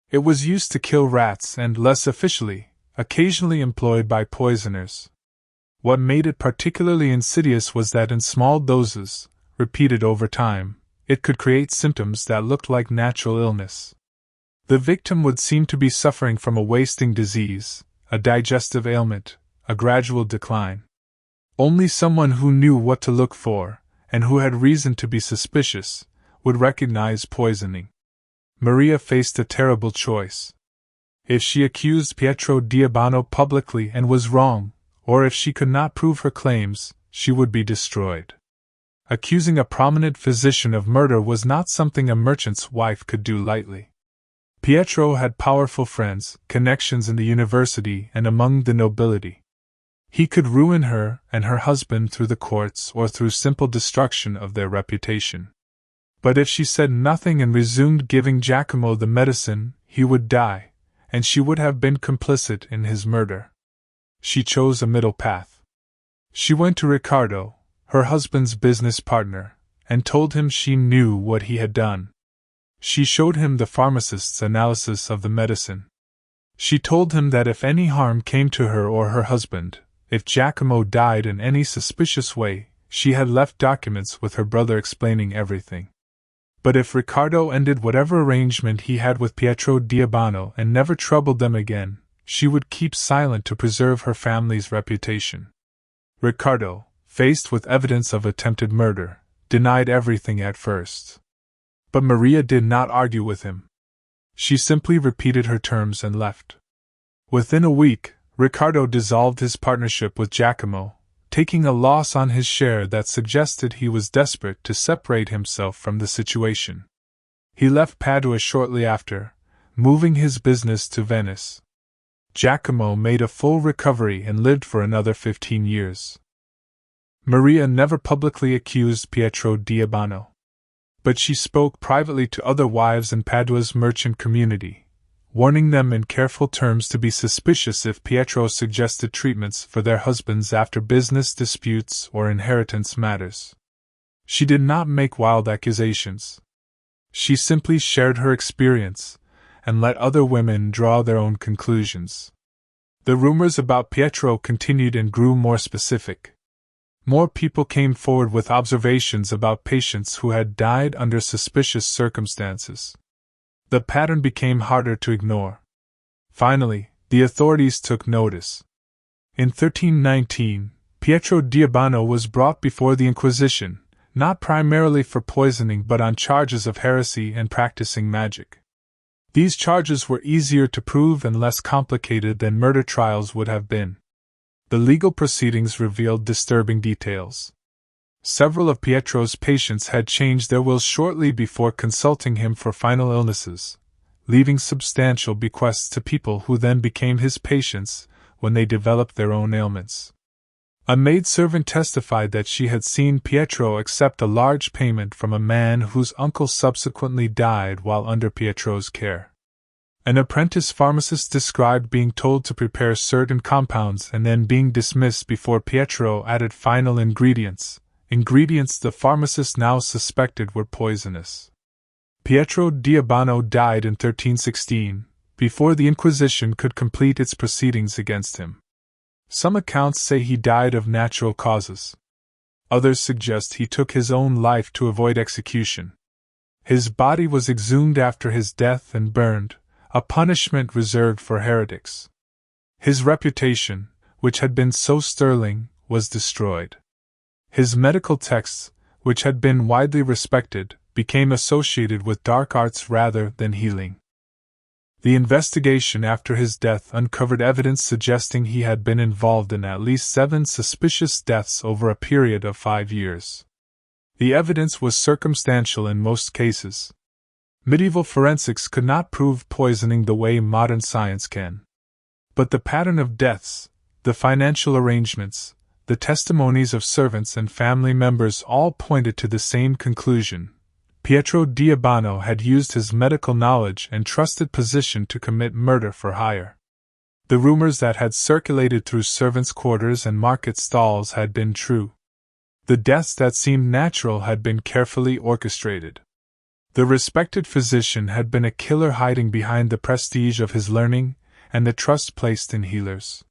It was used to kill rats and, less officially, occasionally employed by poisoners. What made it particularly insidious was that in small doses, repeated over time, it could create symptoms that looked like natural illness. The victim would seem to be suffering from a wasting disease, a digestive ailment, a gradual decline. Only someone who knew what to look for, and who had reason to be suspicious, would recognize poisoning. Maria faced a terrible choice. If she accused Pietro Diabano publicly and was wrong, or if she could not prove her claims, she would be destroyed. Accusing a prominent physician of murder was not something a merchant's wife could do lightly. Pietro had powerful friends, connections in the university and among the nobility. He could ruin her and her husband through the courts or through simple destruction of their reputation. But if she said nothing and resumed giving Giacomo the medicine, he would die, and she would have been complicit in his murder. She chose a middle path. She went to Riccardo, her husband's business partner, and told him she knew what he had done. She showed him the pharmacist's analysis of the medicine. She told him that if any harm came to her or her husband, if Giacomo died in any suspicious way, she had left documents with her brother explaining everything. But if Riccardo ended whatever arrangement he had with Pietro Diabano and never troubled them again, she would keep silent to preserve her family's reputation. Riccardo, faced with evidence of attempted murder, denied everything at first. But Maria did not argue with him. She simply repeated her terms and left. Within a week, Riccardo dissolved his partnership with Giacomo, taking a loss on his share that suggested he was desperate to separate himself from the situation. He left Padua shortly after, moving his business to Venice. Giacomo made a full recovery and lived for another 15 years. Maria never publicly accused Pietro Diabano. But she spoke privately to other wives in Padua's merchant community, warning them in careful terms to be suspicious if Pietro suggested treatments for their husbands after business disputes or inheritance matters. She did not make wild accusations. She simply shared her experience, and let other women draw their own conclusions. The rumors about Pietro continued and grew more specific. More people came forward with observations about patients who had died under suspicious circumstances. The pattern became harder to ignore. Finally, the authorities took notice. In 1319, Pietro Diabano was brought before the Inquisition, not primarily for poisoning but on charges of heresy and practicing magic. These charges were easier to prove and less complicated than murder trials would have been. The legal proceedings revealed disturbing details. Several of Pietro's patients had changed their wills shortly before consulting him for final illnesses, leaving substantial bequests to people who then became his patients when they developed their own ailments. A maidservant testified that she had seen Pietro accept a large payment from a man whose uncle subsequently died while under Pietro's care. An apprentice pharmacist described being told to prepare certain compounds and then being dismissed before Pietro added final ingredients the pharmacist now suspected were poisonous. Pietro Diabano died in 1316, before the Inquisition could complete its proceedings against him. Some accounts say he died of natural causes. Others suggest he took his own life to avoid execution. His body was exhumed after his death and burned, a punishment reserved for heretics. His reputation, which had been so sterling, was destroyed. His medical texts, which had been widely respected, became associated with dark arts rather than healing. The investigation after his death uncovered evidence suggesting he had been involved in at least 7 suspicious deaths over a period of 5 years. The evidence was circumstantial in most cases. Medieval forensics could not prove poisoning the way modern science can. But the pattern of deaths, the financial arrangements, the testimonies of servants and family members all pointed to the same conclusion. Pietro Diabano had used his medical knowledge and trusted position to commit murder for hire. The rumors that had circulated through servants' quarters and market stalls had been true. The deaths that seemed natural had been carefully orchestrated. The respected physician had been a killer hiding behind the prestige of his learning and the trust placed in healers.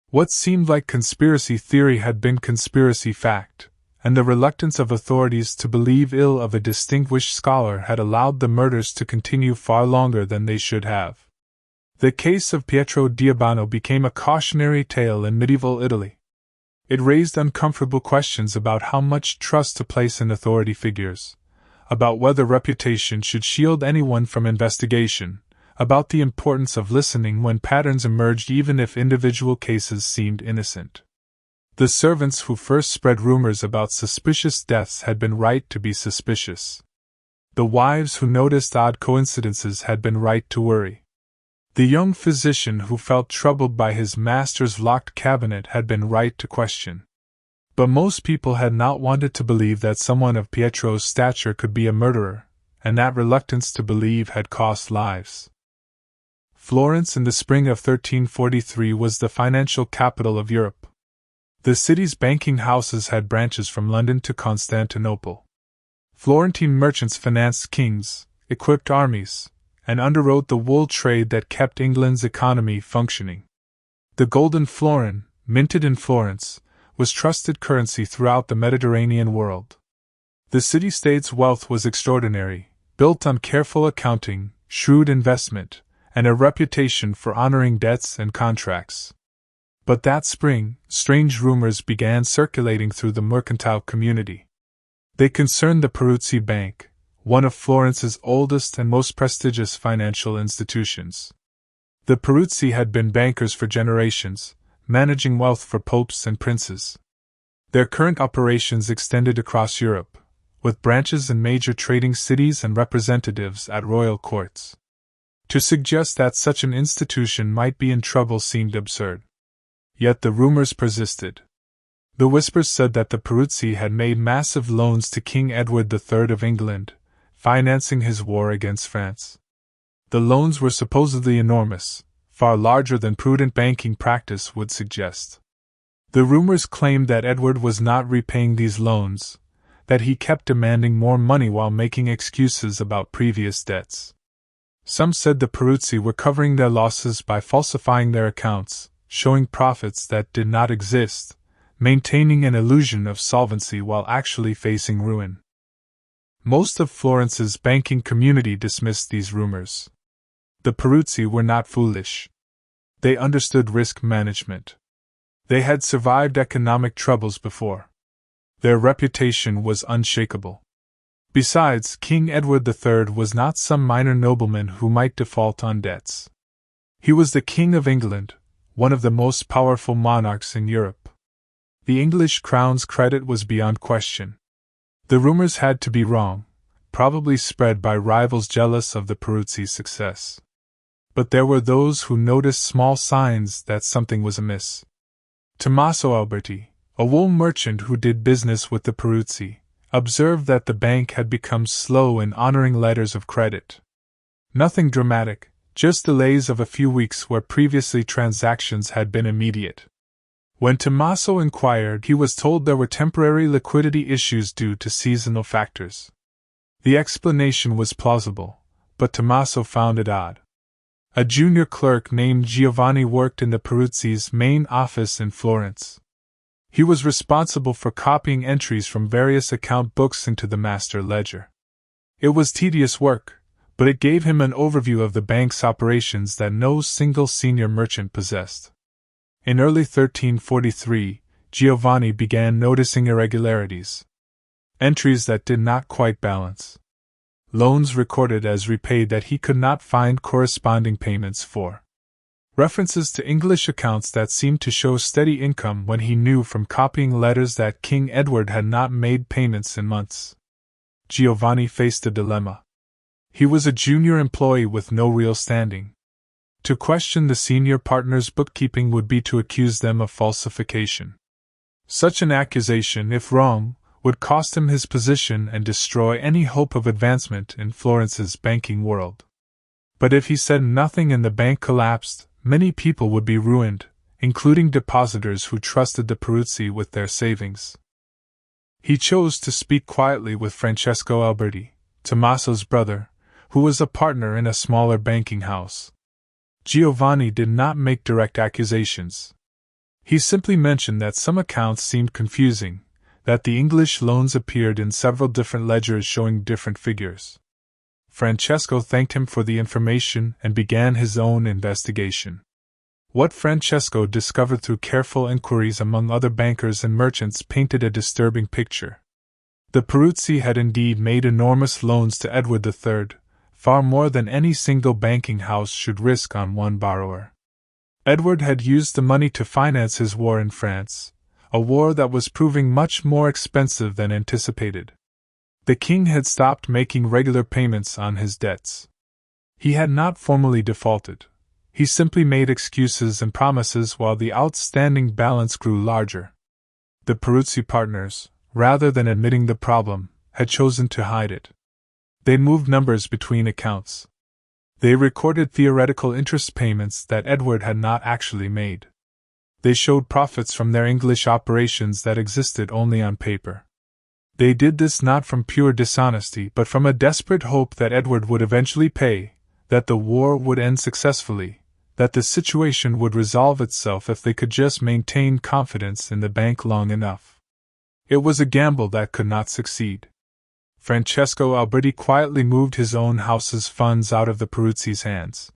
What seemed like conspiracy theory had been conspiracy fact, and the reluctance of authorities to believe ill of a distinguished scholar had allowed the murders to continue far longer than they should have. The case of Pietro Diabano became a cautionary tale in medieval Italy. It raised uncomfortable questions about how much trust to place in authority figures, about whether reputation should shield anyone from investigation, about the importance of listening when patterns emerged even if individual cases seemed innocent. The servants who first spread rumors about suspicious deaths had been right to be suspicious. The wives who noticed odd coincidences had been right to worry. The young physician who felt troubled by his master's locked cabinet had been right to question. But most people had not wanted to believe that someone of Pietro's stature could be a murderer, and that reluctance to believe had cost lives. Florence in the spring of 1343 was the financial capital of Europe. The city's banking houses had branches from London to Constantinople. Florentine merchants financed kings, equipped armies, and underwrote the wool trade that kept England's economy functioning. The golden florin, minted in Florence, was trusted currency throughout the Mediterranean world. The city-state's wealth was extraordinary, built on careful accounting, shrewd investment, and a reputation for honoring debts and contracts. But that spring, strange rumors began circulating through the mercantile community. They concerned the Peruzzi Bank, one of Florence's oldest and most prestigious financial institutions. The Peruzzi had been bankers for generations, managing wealth for popes and princes. Their current operations extended across Europe, with branches in major trading cities and representatives at royal courts. To suggest that such an institution might be in trouble seemed absurd. Yet the rumors persisted. The whispers said that the Peruzzi had made massive loans to King Edward III of England, financing his war against France. The loans were supposedly enormous, far larger than prudent banking practice would suggest. The rumors claimed that Edward was not repaying these loans, that he kept demanding more money while making excuses about previous debts. Some said the Peruzzi were covering their losses by falsifying their accounts, showing profits that did not exist, maintaining an illusion of solvency while actually facing ruin. Most of Florence's banking community dismissed these rumors. The Peruzzi were not foolish. They understood risk management. They had survived economic troubles before. Their reputation was unshakable. Besides, King Edward III was not some minor nobleman who might default on debts. He was the King of England, one of the most powerful monarchs in Europe. The English crown's credit was beyond question. The rumors had to be wrong, probably spread by rivals jealous of the Peruzzi's success. But there were those who noticed small signs that something was amiss. Tommaso Alberti, a wool merchant who did business with the Peruzzi, observed that the bank had become slow in honoring letters of credit. Nothing dramatic, just delays of a few weeks where previously transactions had been immediate. When Tommaso inquired, he was told there were temporary liquidity issues due to seasonal factors. The explanation was plausible, but Tommaso found it odd. A junior clerk named Giovanni worked in the Peruzzi's main office in Florence. He was responsible for copying entries from various account books into the master ledger. It was tedious work, but it gave him an overview of the bank's operations that no single senior merchant possessed. In early 1343, Giovanni began noticing irregularities. Entries that did not quite balance. Loans recorded as repaid that he could not find corresponding payments for. References to English accounts that seemed to show steady income when he knew from copying letters that King Edward had not made payments in months. Giovanni faced a dilemma. He was a junior employee with no real standing. To question the senior partner's bookkeeping would be to accuse them of falsification. Such an accusation, if wrong, would cost him his position and destroy any hope of advancement in Florence's banking world. But if he said nothing and the bank collapsed, many people would be ruined, including depositors who trusted the Peruzzi with their savings. He chose to speak quietly with Francesco Alberti, Tommaso's brother, who was a partner in a smaller banking house. Giovanni did not make direct accusations. He simply mentioned that some accounts seemed confusing, that the English loans appeared in several different ledgers showing different figures. Francesco thanked him for the information and began his own investigation. What Francesco discovered through careful inquiries among other bankers and merchants painted a disturbing picture. The Peruzzi had indeed made enormous loans to Edward III, far more than any single banking house should risk on one borrower. Edward had used the money to finance his war in France, a war that was proving much more expensive than anticipated. The king had stopped making regular payments on his debts. He had not formally defaulted. He simply made excuses and promises while the outstanding balance grew larger. The Peruzzi partners, rather than admitting the problem, had chosen to hide it. They moved numbers between accounts. They recorded theoretical interest payments that Edward had not actually made. They showed profits from their English operations that existed only on paper. They did this not from pure dishonesty but from a desperate hope that Edward would eventually pay, that the war would end successfully, that the situation would resolve itself if they could just maintain confidence in the bank long enough. It was a gamble that could not succeed. Francesco Alberti quietly moved his own house's funds out of the Peruzzi's hands.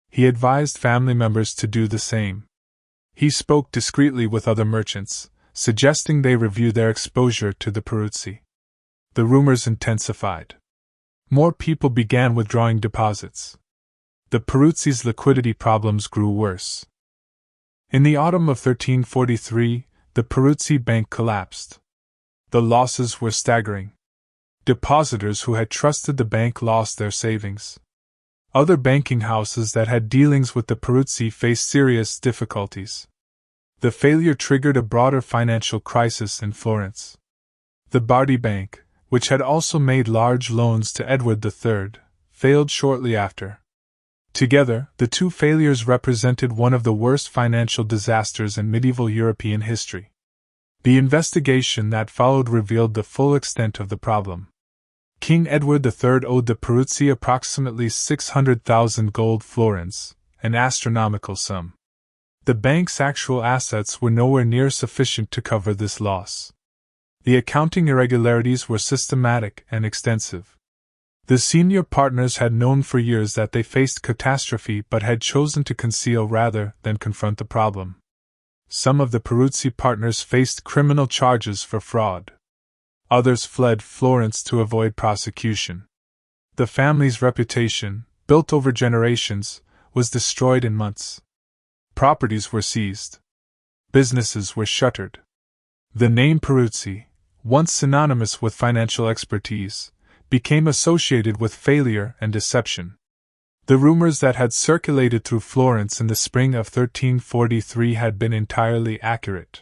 He advised family members to do the same. He spoke discreetly with other merchants, suggesting they review their exposure to the Peruzzi. The rumors intensified. More people began withdrawing deposits. The Peruzzi's liquidity problems grew worse. In the autumn of 1343, the Peruzzi bank collapsed. The losses were staggering. Depositors who had trusted the bank lost their savings. Other banking houses that had dealings with the Peruzzi faced serious difficulties. The failure triggered a broader financial crisis in Florence. The Bardi Bank, which had also made large loans to Edward III, failed shortly after. Together, the two failures represented one of the worst financial disasters in medieval European history. The investigation that followed revealed the full extent of the problem. King Edward III owed the Peruzzi approximately 600,000 gold florins, an astronomical sum. The bank's actual assets were nowhere near sufficient to cover this loss. The accounting irregularities were systematic and extensive. The senior partners had known for years that they faced catastrophe but had chosen to conceal rather than confront the problem. Some of the Peruzzi partners faced criminal charges for fraud. Others fled Florence to avoid prosecution. The family's reputation, built over generations, was destroyed in months. Properties were seized. Businesses were shuttered. The name Peruzzi, once synonymous with financial expertise, became associated with failure and deception. The rumors that had circulated through Florence in the spring of 1343 had been entirely accurate.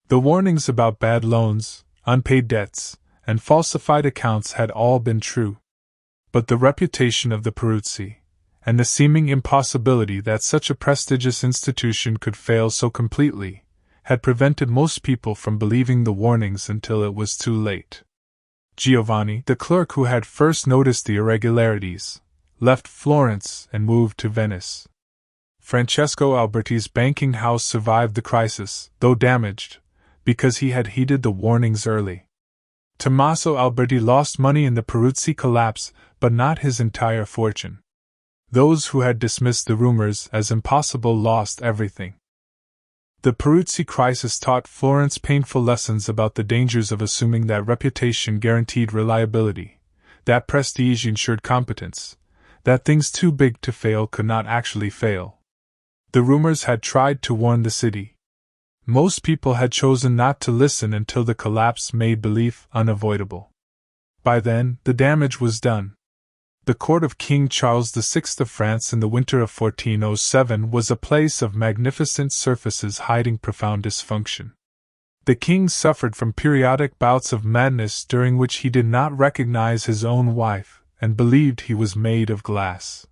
The warnings about bad loans, unpaid debts, and falsified accounts had all been true. But the reputation of the Peruzzi, and the seeming impossibility that such a prestigious institution could fail so completely, had prevented most people from believing the warnings until it was too late. Giovanni, the clerk who had first noticed the irregularities, left Florence and moved to Venice. Francesco Alberti's banking house survived the crisis, though damaged, because he had heeded the warnings early. Tommaso Alberti lost money in the Peruzzi collapse, but not his entire fortune. Those who had dismissed the rumors as impossible lost everything. The Peruzzi crisis taught Florence painful lessons about the dangers of assuming that reputation guaranteed reliability, that prestige ensured competence, that things too big to fail could not actually fail. The rumors had tried to warn the city. Most people had chosen not to listen until the collapse made belief unavoidable. By then, the damage was done. The court of King Charles VI of France in the winter of 1407 was a place of magnificent surfaces hiding profound dysfunction. The king suffered from periodic bouts of madness during which he did not recognize his own wife and believed he was made of glass.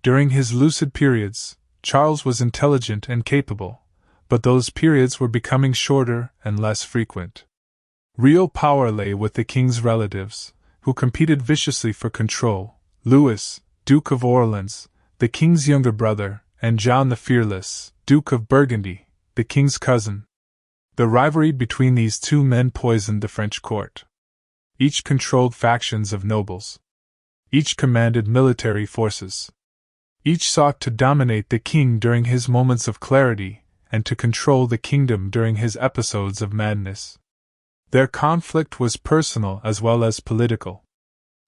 During his lucid periods, Charles was intelligent and capable, but those periods were becoming shorter and less frequent. Real power lay with the king's relatives, who competed viciously for control: Louis, Duke of Orleans, the king's younger brother, and John the Fearless, Duke of Burgundy, the king's cousin. The rivalry between these two men poisoned the French court. Each controlled factions of nobles. Each commanded military forces. Each sought to dominate the king during his moments of clarity, and to control the kingdom during his episodes of madness. Their conflict was personal as well as political.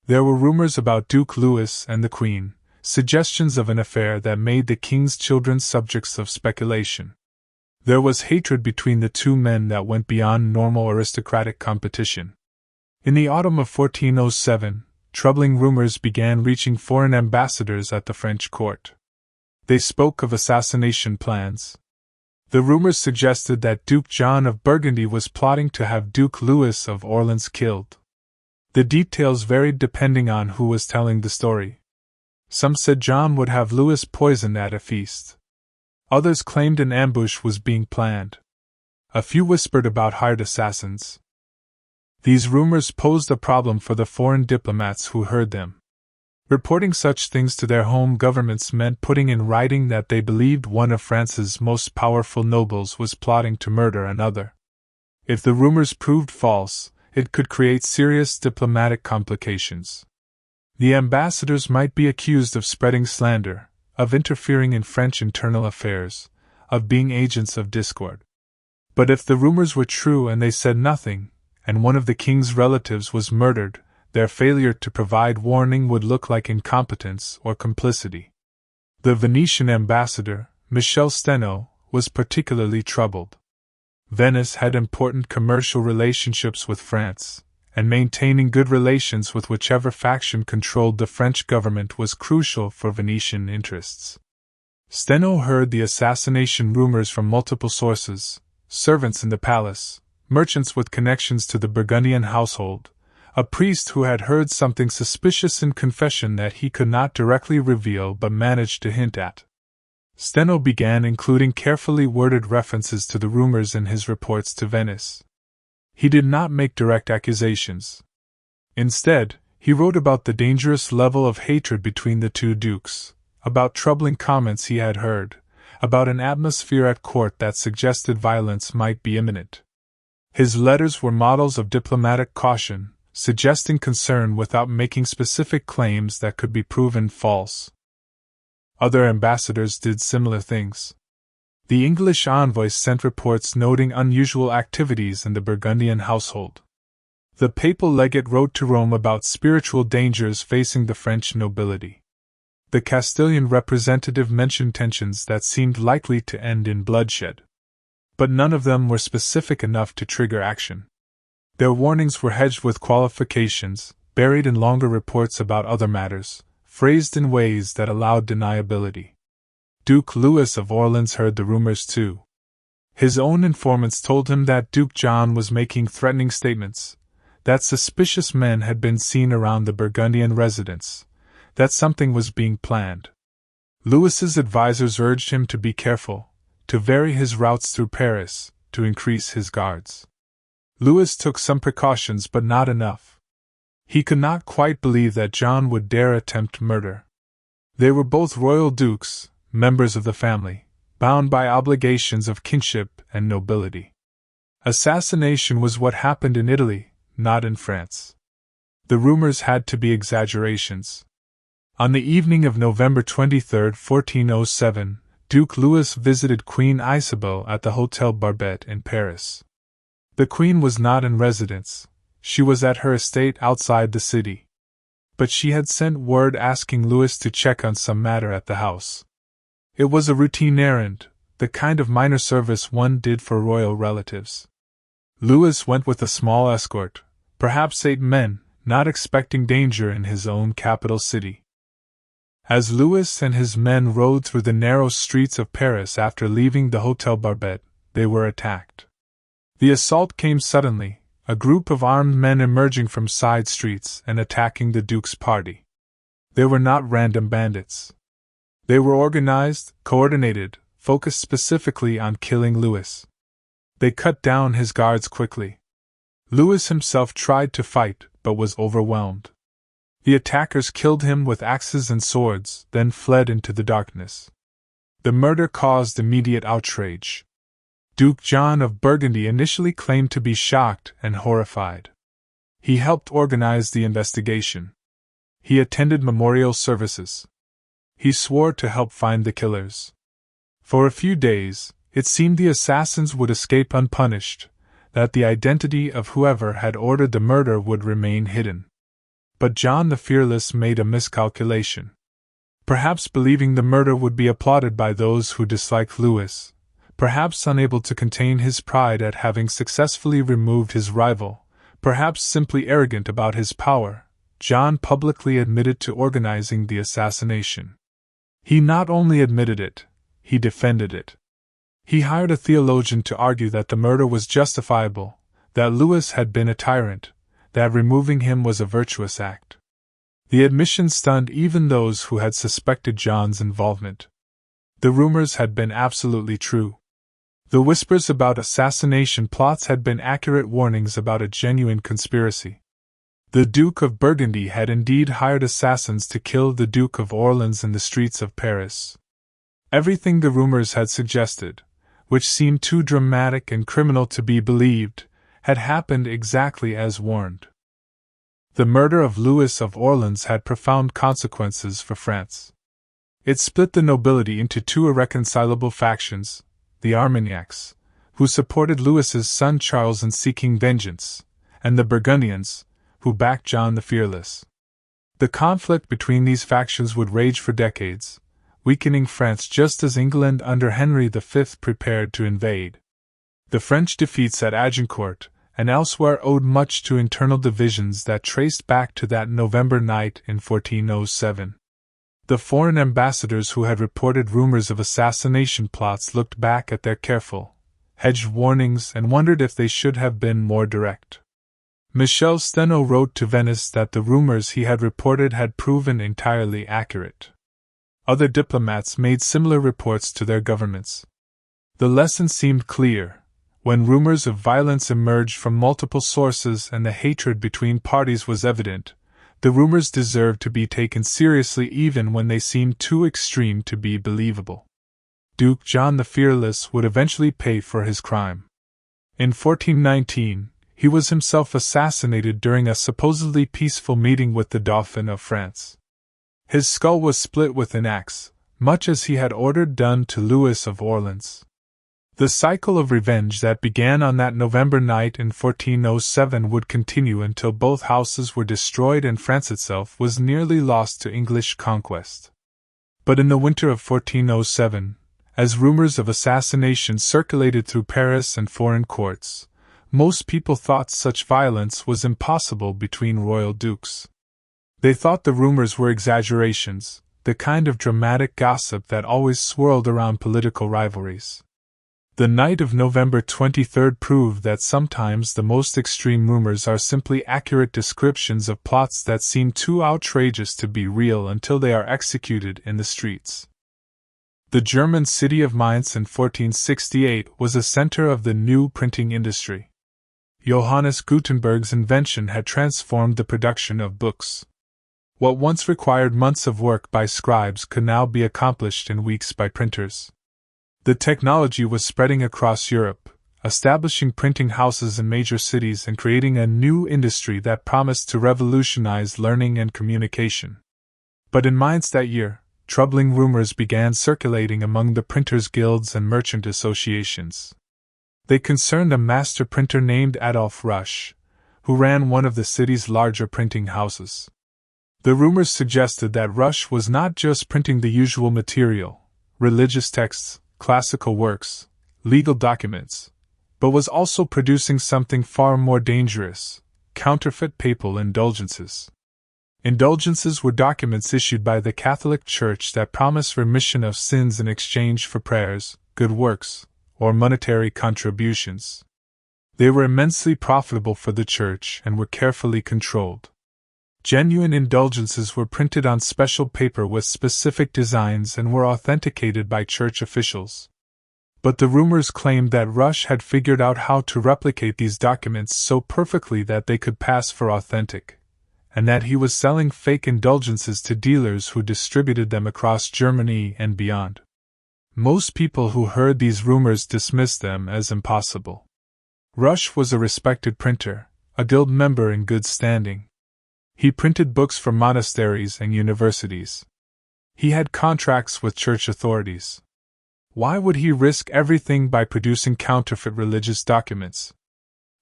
There were rumors about Duke Louis and the Queen, suggestions of an affair that made the king's children subjects of speculation. There was hatred between the two men that went beyond normal aristocratic competition. In the autumn of 1407, troubling rumors began reaching foreign ambassadors at the French court. They spoke of assassination plans. The rumors suggested that Duke John of Burgundy was plotting to have Duke Louis of Orleans killed. The details varied depending on who was telling the story. Some said John would have Louis poisoned at a feast. Others claimed an ambush was being planned. A few whispered about hired assassins. These rumors posed a problem for the foreign diplomats who heard them. Reporting such things to their home governments meant putting in writing that they believed one of France's most powerful nobles was plotting to murder another. If the rumors proved false, it could create serious diplomatic complications. The ambassadors might be accused of spreading slander, of interfering in French internal affairs, of being agents of discord. But if the rumors were true and they said nothing, and one of the king's relatives was murdered, their failure to provide warning would look like incompetence or complicity. The Venetian ambassador, Michel Steno, was particularly troubled. Venice had important commercial relationships with France, and maintaining good relations with whichever faction controlled the French government was crucial for Venetian interests. Steno heard the assassination rumors from multiple sources: servants in the palace, merchants with connections to the Burgundian household, a priest who had heard something suspicious in confession that he could not directly reveal but managed to hint at. Steno began including carefully worded references to the rumors in his reports to Venice. He did not make direct accusations. Instead, he wrote about the dangerous level of hatred between the two dukes, about troubling comments he had heard, about an atmosphere at court that suggested violence might be imminent. His letters were models of diplomatic caution, suggesting concern without making specific claims that could be proven false. Other ambassadors did similar things. The English envoys sent reports noting unusual activities in the Burgundian household. The papal legate wrote to Rome about spiritual dangers facing the French nobility. The Castilian representative mentioned tensions that seemed likely to end in bloodshed. But none of them were specific enough to trigger action. Their warnings were hedged with qualifications, buried in longer reports about other matters, phrased in ways that allowed deniability. Duke Louis of Orleans heard the rumors too. His own informants told him that Duke John was making threatening statements, that suspicious men had been seen around the Burgundian residence, that something was being planned. Louis's advisors urged him to be careful, to vary his routes through Paris, to increase his guards. Louis took some precautions but not enough. He could not quite believe that John would dare attempt murder. They were both royal dukes, members of the family, bound by obligations of kinship and nobility. Assassination was what happened in Italy, not in France. The rumors had to be exaggerations. On the evening of November 23, 1407, Duke Louis visited Queen Isabeau at the Hotel Barbet in Paris. The Queen was not in residence, she was at her estate outside the city. But she had sent word asking Louis to check on some matter at the house. It was a routine errand, the kind of minor service one did for royal relatives. Louis went with a small escort, perhaps 8 men, not expecting danger in his own capital city. As Louis and his men rode through the narrow streets of Paris after leaving the Hotel Barbet, they were attacked. The assault came suddenly, a group of armed men emerging from side streets and attacking the Duke's party. They were not random bandits. They were organized, coordinated, focused specifically on killing Louis. They cut down his guards quickly. Louis himself tried to fight, but was overwhelmed. The attackers killed him with axes and swords, then fled into the darkness. The murder caused immediate outrage. Duke John of Burgundy initially claimed to be shocked and horrified. He helped organize the investigation. He attended memorial services. He swore to help find the killers. For a few days, it seemed the assassins would escape unpunished, that the identity of whoever had ordered the murder would remain hidden. But John the Fearless made a miscalculation. Perhaps believing the murder would be applauded by those who disliked Louis, perhaps unable to contain his pride at having successfully removed his rival, perhaps simply arrogant about his power, John publicly admitted to organizing the assassination. He not only admitted it, he defended it. He hired a theologian to argue that the murder was justifiable, that Louis had been a tyrant, that removing him was a virtuous act. The admission stunned even those who had suspected John's involvement. The rumors had been absolutely true. The whispers about assassination plots had been accurate warnings about a genuine conspiracy. The Duke of Burgundy had indeed hired assassins to kill the Duke of Orleans in the streets of Paris. Everything the rumors had suggested, which seemed too dramatic and criminal to be believed, had happened exactly as warned. The murder of Louis of Orleans had profound consequences for France. It split the nobility into 2 irreconcilable factions, the Armagnacs, who supported Louis's son Charles in seeking vengeance, and the Burgundians, who backed John the Fearless. The conflict between these factions would rage for decades, weakening France just as England under Henry V prepared to invade. The French defeats at Agincourt and elsewhere owed much to internal divisions that traced back to that November night in 1407. The foreign ambassadors who had reported rumors of assassination plots looked back at their careful, hedged warnings and wondered if they should have been more direct. Michel Steno wrote to Venice that the rumors he had reported had proven entirely accurate. Other diplomats made similar reports to their governments. The lesson seemed clear. When rumors of violence emerged from multiple sources and the hatred between parties was evident, the rumors deserved to be taken seriously even when they seemed too extreme to be believable. Duke John the Fearless would eventually pay for his crime. In 1419, he was himself assassinated during a supposedly peaceful meeting with the Dauphin of France. His skull was split with an axe, much as he had ordered done to Louis of Orleans. The cycle of revenge that began on that November night in 1407 would continue until both houses were destroyed and France itself was nearly lost to English conquest. But in the winter of 1407, as rumors of assassination circulated through Paris and foreign courts, most people thought such violence was impossible between royal dukes. They thought the rumors were exaggerations, the kind of dramatic gossip that always swirled around political rivalries. The night of November 23 proved that sometimes the most extreme rumors are simply accurate descriptions of plots that seem too outrageous to be real until they are executed in the streets. The German city of Mainz in 1468 was a center of the new printing industry. Johannes Gutenberg's invention had transformed the production of books. What once required months of work by scribes could now be accomplished in weeks by printers. The technology was spreading across Europe, establishing printing houses in major cities and creating a new industry that promised to revolutionize learning and communication. But in Mainz that year, troubling rumors began circulating among the printers' guilds and merchant associations. They concerned a master printer named Adolf Rusch, who ran one of the city's larger printing houses. The rumors suggested that Rusch was not just printing the usual material, religious texts, classical works, legal documents, but was also producing something far more dangerous: counterfeit papal indulgences. Indulgences were documents issued by the Catholic Church that promised remission of sins in exchange for prayers, good works, or monetary contributions. They were immensely profitable for the Church and were carefully controlled. Genuine indulgences were printed on special paper with specific designs and were authenticated by church officials. But the rumors claimed that Rusch had figured out how to replicate these documents so perfectly that they could pass for authentic, and that he was selling fake indulgences to dealers who distributed them across Germany and beyond. Most people who heard these rumors dismissed them as impossible. Rusch was a respected printer, a guild member in good standing. He printed books for monasteries and universities. He had contracts with church authorities. Why would he risk everything by producing counterfeit religious documents?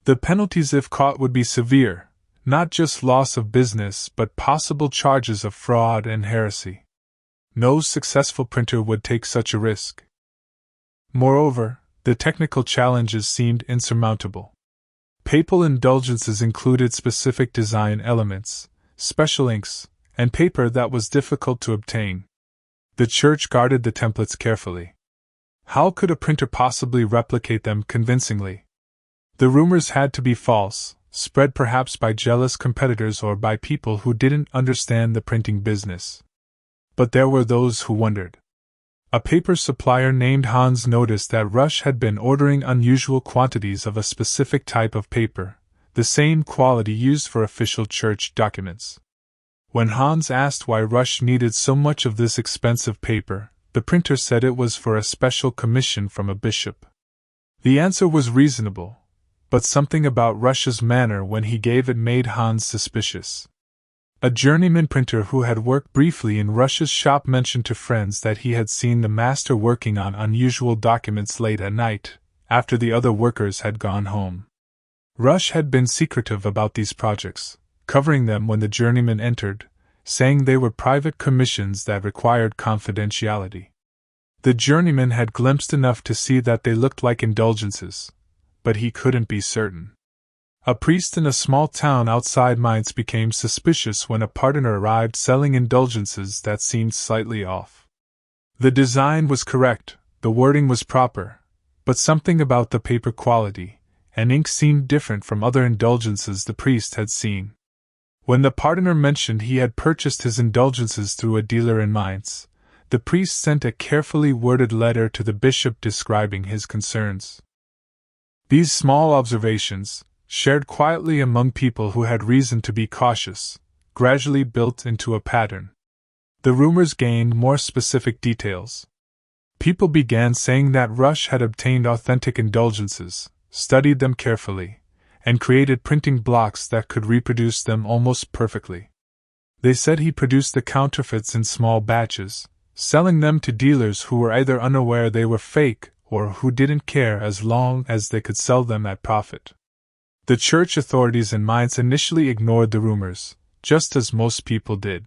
The penalties if caught would be severe, not just loss of business but possible charges of fraud and heresy. No successful printer would take such a risk. Moreover, the technical challenges seemed insurmountable. Papal indulgences included specific design elements, special inks, and paper that was difficult to obtain. The Church guarded the templates carefully. How could a printer possibly replicate them convincingly? The rumors had to be false, spread perhaps by jealous competitors or by people who didn't understand the printing business. But there were those who wondered. A paper supplier named Hans noticed that Rusch had been ordering unusual quantities of a specific type of paper, the same quality used for official church documents. When Hans asked why Rusch needed so much of this expensive paper, the printer said it was for a special commission from a bishop. The answer was reasonable, but something about Rusch's manner when he gave it made Hans suspicious. A journeyman printer who had worked briefly in Rusch's shop mentioned to friends that he had seen the master working on unusual documents late at night, after the other workers had gone home. Rusch had been secretive about these projects, covering them when the journeyman entered, saying they were private commissions that required confidentiality. The journeyman had glimpsed enough to see that they looked like indulgences, but he couldn't be certain. A priest in a small town outside Mainz became suspicious when a pardoner arrived selling indulgences that seemed slightly off. The design was correct, the wording was proper, but something about the paper quality and ink seemed different from other indulgences the priest had seen. When the pardoner mentioned he had purchased his indulgences through a dealer in Mainz, the priest sent a carefully worded letter to the bishop describing his concerns. These small observations, shared quietly among people who had reason to be cautious, gradually built into a pattern. The rumors gained more specific details. People began saying that Rusch had obtained authentic indulgences, studied them carefully, and created printing blocks that could reproduce them almost perfectly. They said he produced the counterfeits in small batches, selling them to dealers who were either unaware they were fake or who didn't care as long as they could sell them at profit. The church authorities in Mainz initially ignored the rumors, just as most people did.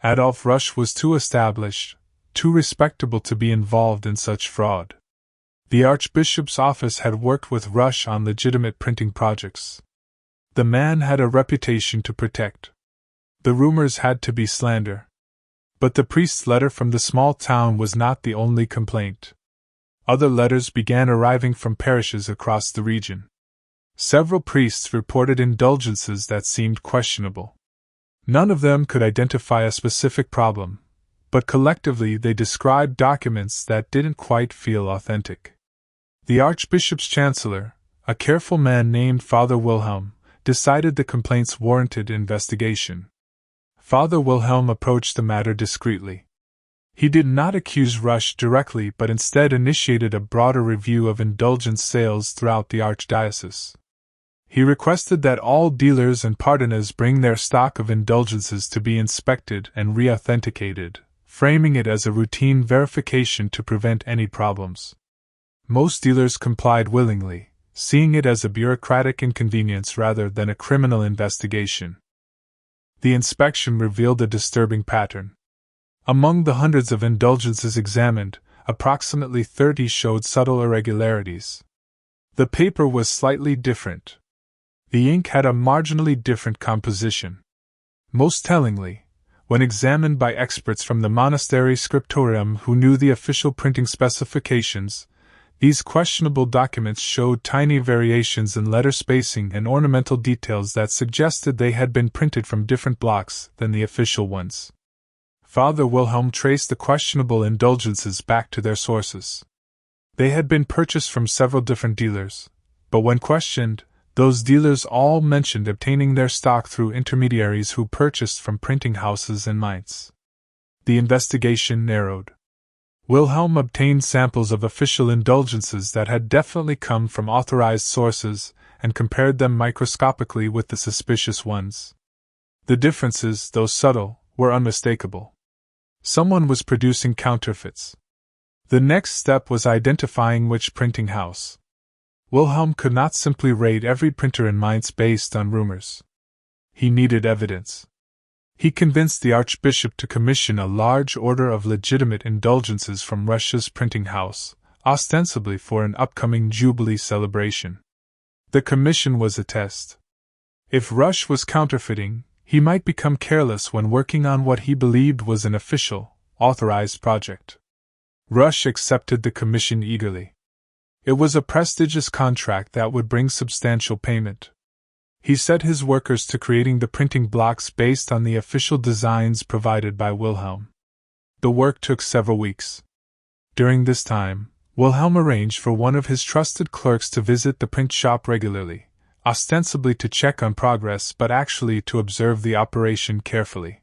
Adolf Rusch was too established, too respectable to be involved in such fraud. The Archbishop's office had worked with Rusch on legitimate printing projects. The man had a reputation to protect. The rumors had to be slander. But the priest's letter from the small town was not the only complaint. Other letters began arriving from parishes across the region. Several priests reported indulgences that seemed questionable. None of them could identify a specific problem, but collectively they described documents that didn't quite feel authentic. The Archbishop's chancellor, a careful man named Father Wilhelm, decided the complaints warranted investigation. Father Wilhelm approached the matter discreetly. He did not accuse Rusch directly but instead initiated a broader review of indulgence sales throughout the archdiocese. He requested that all dealers and pardonas bring their stock of indulgences to be inspected and re-authenticated, framing it as a routine verification to prevent any problems. Most dealers complied willingly, seeing it as a bureaucratic inconvenience rather than a criminal investigation. The inspection revealed a disturbing pattern. Among the hundreds of indulgences examined, approximately 30 showed subtle irregularities. The paper was slightly different. The ink had a marginally different composition. Most tellingly, when examined by experts from the monastery scriptorium who knew the official printing specifications, these questionable documents showed tiny variations in letter spacing and ornamental details that suggested they had been printed from different blocks than the official ones. Father Wilhelm traced the questionable indulgences back to their sources. They had been purchased from several different dealers, but when questioned, those dealers all mentioned obtaining their stock through intermediaries who purchased from printing houses in Mainz. The investigation narrowed. Wilhelm obtained samples of official indulgences that had definitely come from authorized sources and compared them microscopically with the suspicious ones. The differences, though subtle, were unmistakable. Someone was producing counterfeits. The next step was identifying which printing house. Wilhelm could not simply raid every printer in Mainz based on rumors. He needed evidence. He convinced the Archbishop to commission a large order of legitimate indulgences from Russia's printing house, ostensibly for an upcoming Jubilee celebration. The commission was a test. If Rusch was counterfeiting, he might become careless when working on what he believed was an official, authorized project. Rusch accepted the commission eagerly. It was a prestigious contract that would bring substantial payment. He set his workers to creating the printing blocks based on the official designs provided by Wilhelm. The work took several weeks. During this time, Wilhelm arranged for one of his trusted clerks to visit the print shop regularly, ostensibly to check on progress but actually to observe the operation carefully.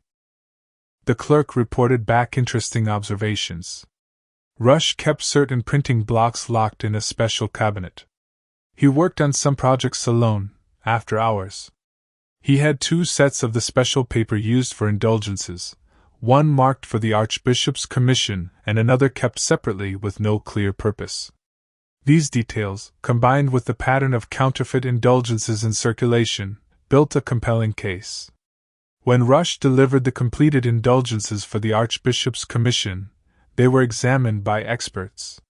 The clerk reported back interesting observations. Rusch kept certain printing blocks locked in a special cabinet. He worked on some projects alone, after hours. He had 2 sets of the special paper used for indulgences, one marked for the Archbishop's commission and another kept separately with no clear purpose. These details, combined with the pattern of counterfeit indulgences in circulation, built a compelling case. When Rusch delivered the completed indulgences for the Archbishop's commission, they were examined by experts.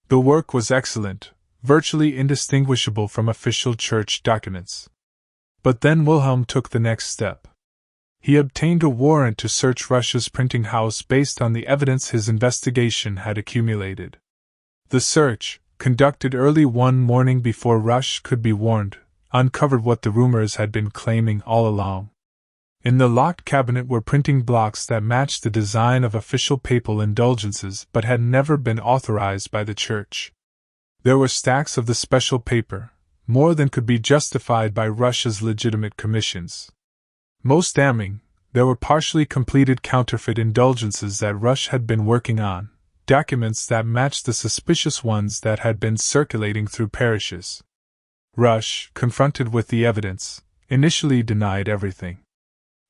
The work was excellent, virtually indistinguishable from official church documents. But then Wilhelm took the next step. He obtained a warrant to search Russia's printing house based on the evidence his investigation had accumulated. The search, conducted early one morning before Rusch could be warned, uncovered what the rumors had been claiming all along. In the locked cabinet were printing blocks that matched the design of official papal indulgences but had never been authorized by the Church. There were stacks of the special paper, more than could be justified by Russia's legitimate commissions. Most damning, there were partially completed counterfeit indulgences that Rusch had been working on, documents that matched the suspicious ones that had been circulating through parishes. Rusch, confronted with the evidence, initially denied everything.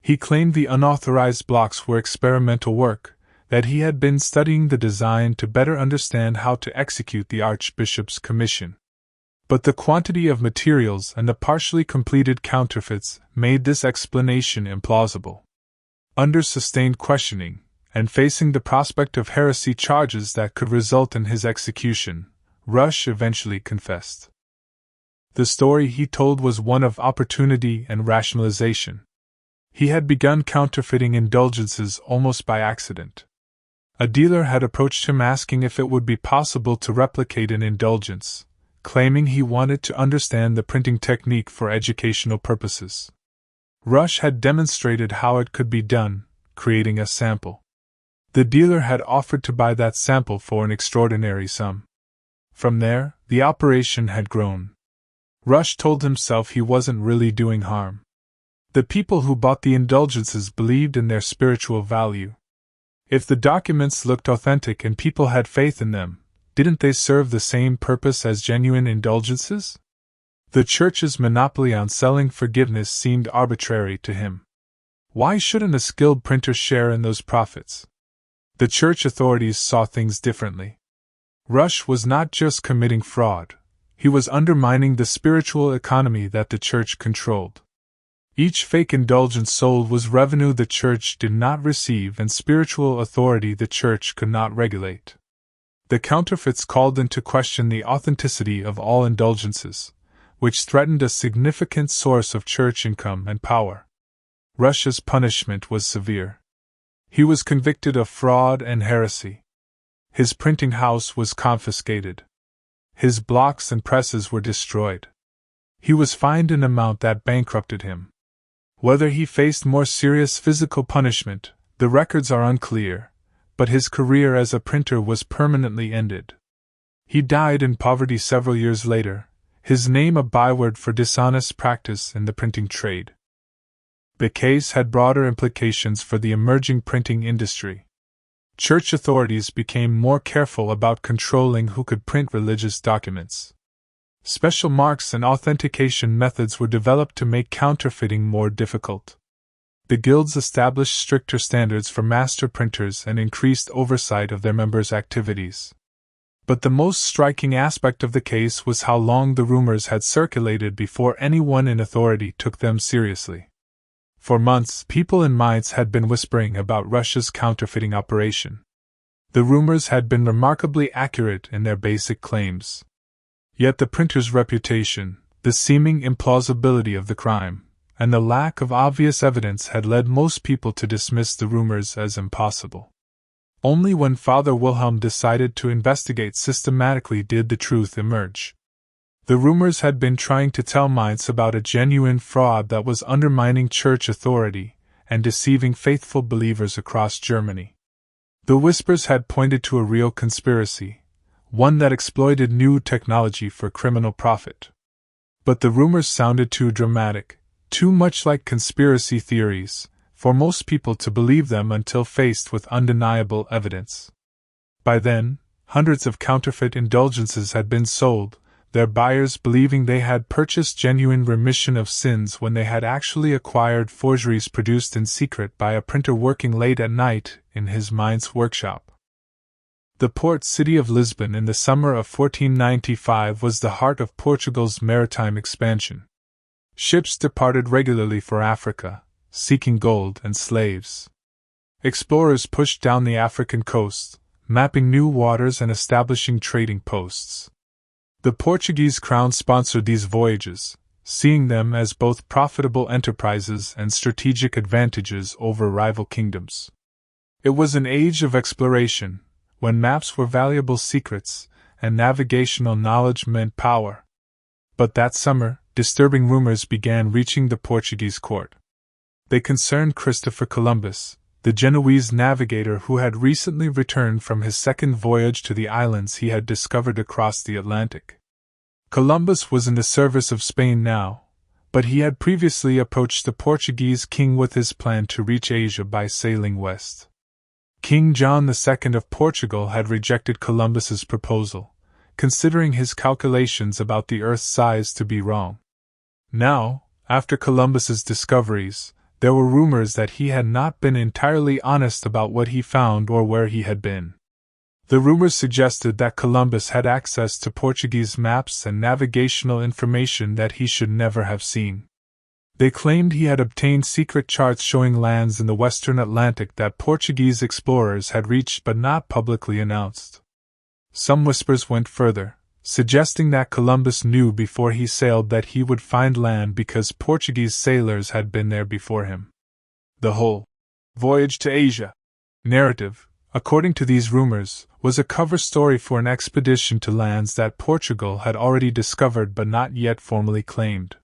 He claimed the unauthorized blocks were experimental work, that he had been studying the design to better understand how to execute the Archbishop's commission. But the quantity of materials and the partially completed counterfeits made this explanation implausible. Under sustained questioning, and facing the prospect of heresy charges that could result in his execution, Rush eventually confessed. The story he told was one of opportunity and rationalization. He had begun counterfeiting indulgences almost by accident. A dealer had approached him asking if it would be possible to replicate an indulgence, claiming he wanted to understand the printing technique for educational purposes. Rush had demonstrated how it could be done, creating a sample. The dealer had offered to buy that sample for an extraordinary sum. From there, the operation had grown. Rush told himself he wasn't really doing harm. The people who bought the indulgences believed in their spiritual value. If the documents looked authentic and people had faith in them, didn't they serve the same purpose as genuine indulgences? The Church's monopoly on selling forgiveness seemed arbitrary to him. Why shouldn't a skilled printer share in those profits? The Church authorities saw things differently. Rush was not just committing fraud, he was undermining the spiritual economy that the Church controlled. Each fake indulgence sold was revenue the Church did not receive and spiritual authority the Church could not regulate. The counterfeits called into question the authenticity of all indulgences, which threatened a significant source of Church income and power. Rush's punishment was severe. He was convicted of fraud and heresy. His printing house was confiscated. His blocks and presses were destroyed. He was fined an amount that bankrupted him. Whether he faced more serious physical punishment, the records are unclear, but his career as a printer was permanently ended. He died in poverty several years later, his name a byword for dishonest practice in the printing trade. The case had broader implications for the emerging printing industry. Church authorities became more careful about controlling who could print religious documents. Special marks and authentication methods were developed to make counterfeiting more difficult. The guilds established stricter standards for master printers and increased oversight of their members' activities. But the most striking aspect of the case was how long the rumors had circulated before anyone in authority took them seriously. For months, people in Mainz had been whispering about Russia's counterfeiting operation. The rumors had been remarkably accurate in their basic claims. Yet the printer's reputation, the seeming implausibility of the crime, and the lack of obvious evidence had led most people to dismiss the rumors as impossible. Only when Father Wilhelm decided to investigate systematically did the truth emerge. The rumors had been trying to tell Mainz about a genuine fraud that was undermining church authority and deceiving faithful believers across Germany. The whispers had pointed to a real conspiracy, one that exploited new technology for criminal profit. But the rumors sounded too dramatic, too much like conspiracy theories, for most people to believe them until faced with undeniable evidence. By then, hundreds of counterfeit indulgences had been sold, their buyers believing they had purchased genuine remission of sins when they had actually acquired forgeries produced in secret by a printer working late at night in his Mainz workshop. The port city of Lisbon in the summer of 1495 was the heart of Portugal's maritime expansion. Ships departed regularly for Africa, seeking gold and slaves. Explorers pushed down the African coast, mapping new waters and establishing trading posts. The Portuguese crown sponsored these voyages, seeing them as both profitable enterprises and strategic advantages over rival kingdoms. It was an age of exploration, when maps were valuable secrets, and navigational knowledge meant power. But that summer, disturbing rumors began reaching the Portuguese court. They concerned Christopher Columbus, the Genoese navigator who had recently returned from his second voyage to the islands he had discovered across the Atlantic. Columbus was in the service of Spain now, but he had previously approached the Portuguese king with his plan to reach Asia by sailing west. King John II of Portugal had rejected Columbus's proposal, considering his calculations about the Earth's size to be wrong. Now, after Columbus's discoveries, there were rumors that he had not been entirely honest about what he found or where he had been. The rumors suggested that Columbus had access to Portuguese maps and navigational information that he should never have seen. They claimed he had obtained secret charts showing lands in the western Atlantic that Portuguese explorers had reached but not publicly announced. Some whispers went further, suggesting that Columbus knew before he sailed that he would find land because Portuguese sailors had been there before him. The whole voyage to Asia narrative, according to these rumors, was a cover story for an expedition to lands that Portugal had already discovered but not yet formally claimed.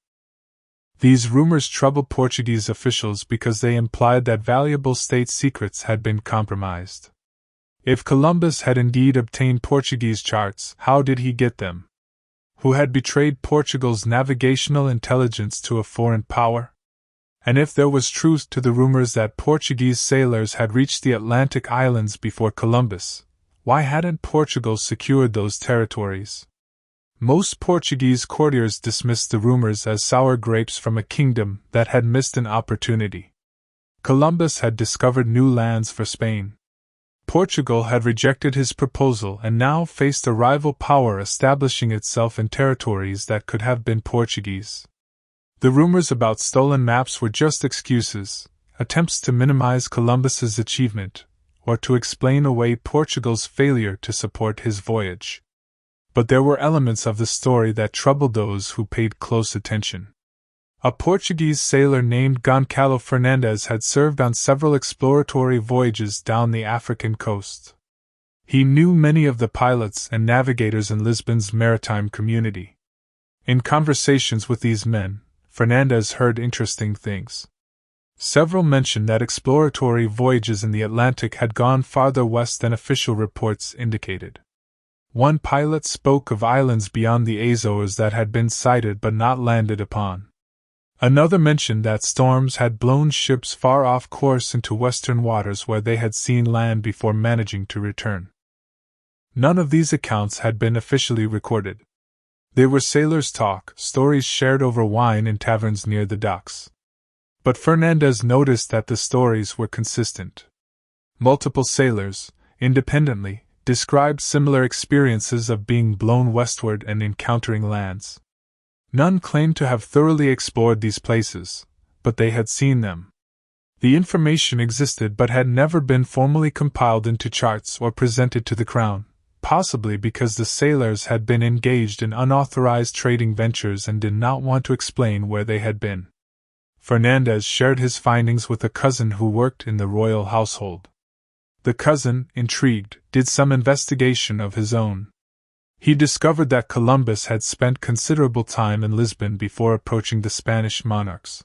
These rumors troubled Portuguese officials because they implied that valuable state secrets had been compromised. If Columbus had indeed obtained Portuguese charts, how did he get them? Who had betrayed Portugal's navigational intelligence to a foreign power? And if there was truth to the rumors that Portuguese sailors had reached the Atlantic islands before Columbus, why hadn't Portugal secured those territories? Most Portuguese courtiers dismissed the rumors as sour grapes from a kingdom that had missed an opportunity. Columbus had discovered new lands for Spain. Portugal had rejected his proposal and now faced a rival power establishing itself in territories that could have been Portuguese. The rumors about stolen maps were just excuses, attempts to minimize Columbus's achievement, or to explain away Portugal's failure to support his voyage. But there were elements of the story that troubled those who paid close attention. A Portuguese sailor named Goncalo Fernandes had served on several exploratory voyages down the African coast. He knew many of the pilots and navigators in Lisbon's maritime community. In conversations with these men, Fernandes heard interesting things. Several mentioned that exploratory voyages in the Atlantic had gone farther west than official reports indicated. One pilot spoke of islands beyond the Azores that had been sighted but not landed upon. Another mentioned that storms had blown ships far off course into western waters where they had seen land before managing to return. None of these accounts had been officially recorded. They were sailors' talk, stories shared over wine in taverns near the docks. But Fernandes noticed that the stories were consistent. Multiple sailors, independently, described similar experiences of being blown westward and encountering lands. None claimed to have thoroughly explored these places, but they had seen them. The information existed but had never been formally compiled into charts or presented to the Crown, possibly because the sailors had been engaged in unauthorized trading ventures and did not want to explain where they had been. Fernandes shared his findings with a cousin who worked in the royal household. The cousin, intrigued, did some investigation of his own. He discovered that Columbus had spent considerable time in Lisbon before approaching the Spanish monarchs.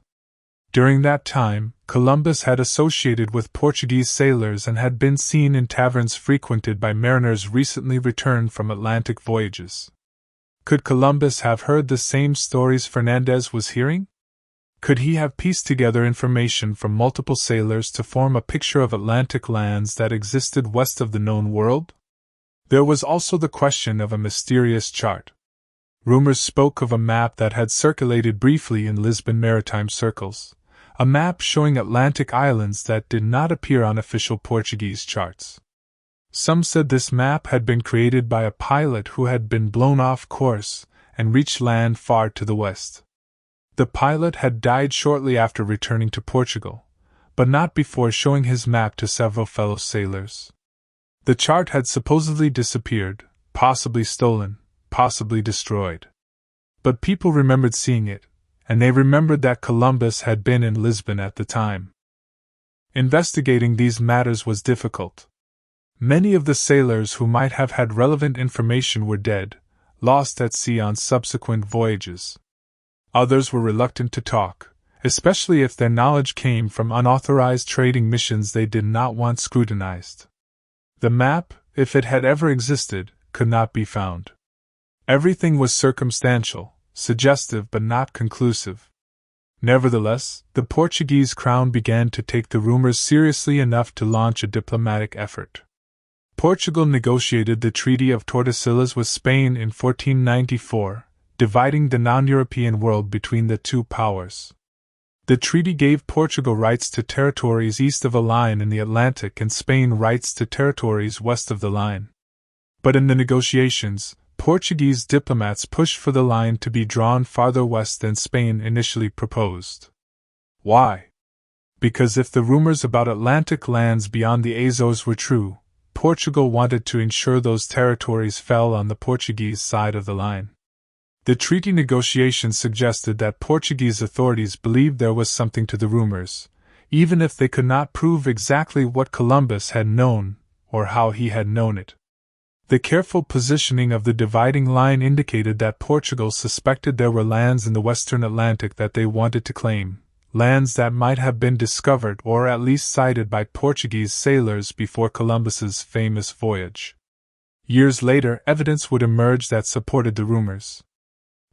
During that time, Columbus had associated with Portuguese sailors and had been seen in taverns frequented by mariners recently returned from Atlantic voyages. Could Columbus have heard the same stories Fernandes was hearing? Could he have pieced together information from multiple sailors to form a picture of Atlantic lands that existed west of the known world? There was also the question of a mysterious chart. Rumors spoke of a map that had circulated briefly in Lisbon maritime circles, a map showing Atlantic islands that did not appear on official Portuguese charts. Some said this map had been created by a pilot who had been blown off course and reached land far to the west. The pilot had died shortly after returning to Portugal, but not before showing his map to several fellow sailors. The chart had supposedly disappeared, possibly stolen, possibly destroyed. But people remembered seeing it, and they remembered that Columbus had been in Lisbon at the time. Investigating these matters was difficult. Many of the sailors who might have had relevant information were dead, lost at sea on subsequent voyages. Others were reluctant to talk, especially if their knowledge came from unauthorized trading missions they did not want scrutinized. The map, if it had ever existed, could not be found. Everything was circumstantial, suggestive but not conclusive. Nevertheless, the Portuguese crown began to take the rumors seriously enough to launch a diplomatic effort. Portugal negotiated the Treaty of Tordesillas with Spain in 1494, dividing the non-European world between the two powers. The treaty gave Portugal rights to territories east of a line in the Atlantic and Spain rights to territories west of the line. But in the negotiations, Portuguese diplomats pushed for the line to be drawn farther west than Spain initially proposed. Why? Because if the rumors about Atlantic lands beyond the Azores were true, Portugal wanted to ensure those territories fell on the Portuguese side of the line. The treaty negotiations suggested that Portuguese authorities believed there was something to the rumors, even if they could not prove exactly what Columbus had known or how he had known it. The careful positioning of the dividing line indicated that Portugal suspected there were lands in the western Atlantic that they wanted to claim, lands that might have been discovered or at least sighted by Portuguese sailors before Columbus's famous voyage. Years later, evidence would emerge that supported the rumors.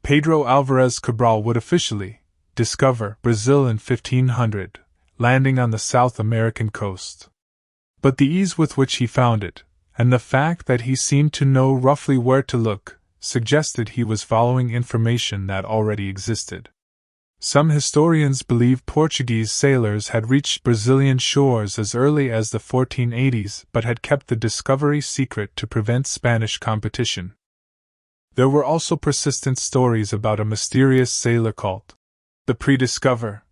Pedro Alvarez Cabral would officially discover Brazil in 1500, landing on the South American coast. But the ease with which he found it, and the fact that he seemed to know roughly where to look, suggested he was following information that already existed. Some historians believe Portuguese sailors had reached Brazilian shores as early as the 1480s but had kept the discovery secret to prevent Spanish competition. There were also persistent stories about a mysterious sailor called the Prediscoverer,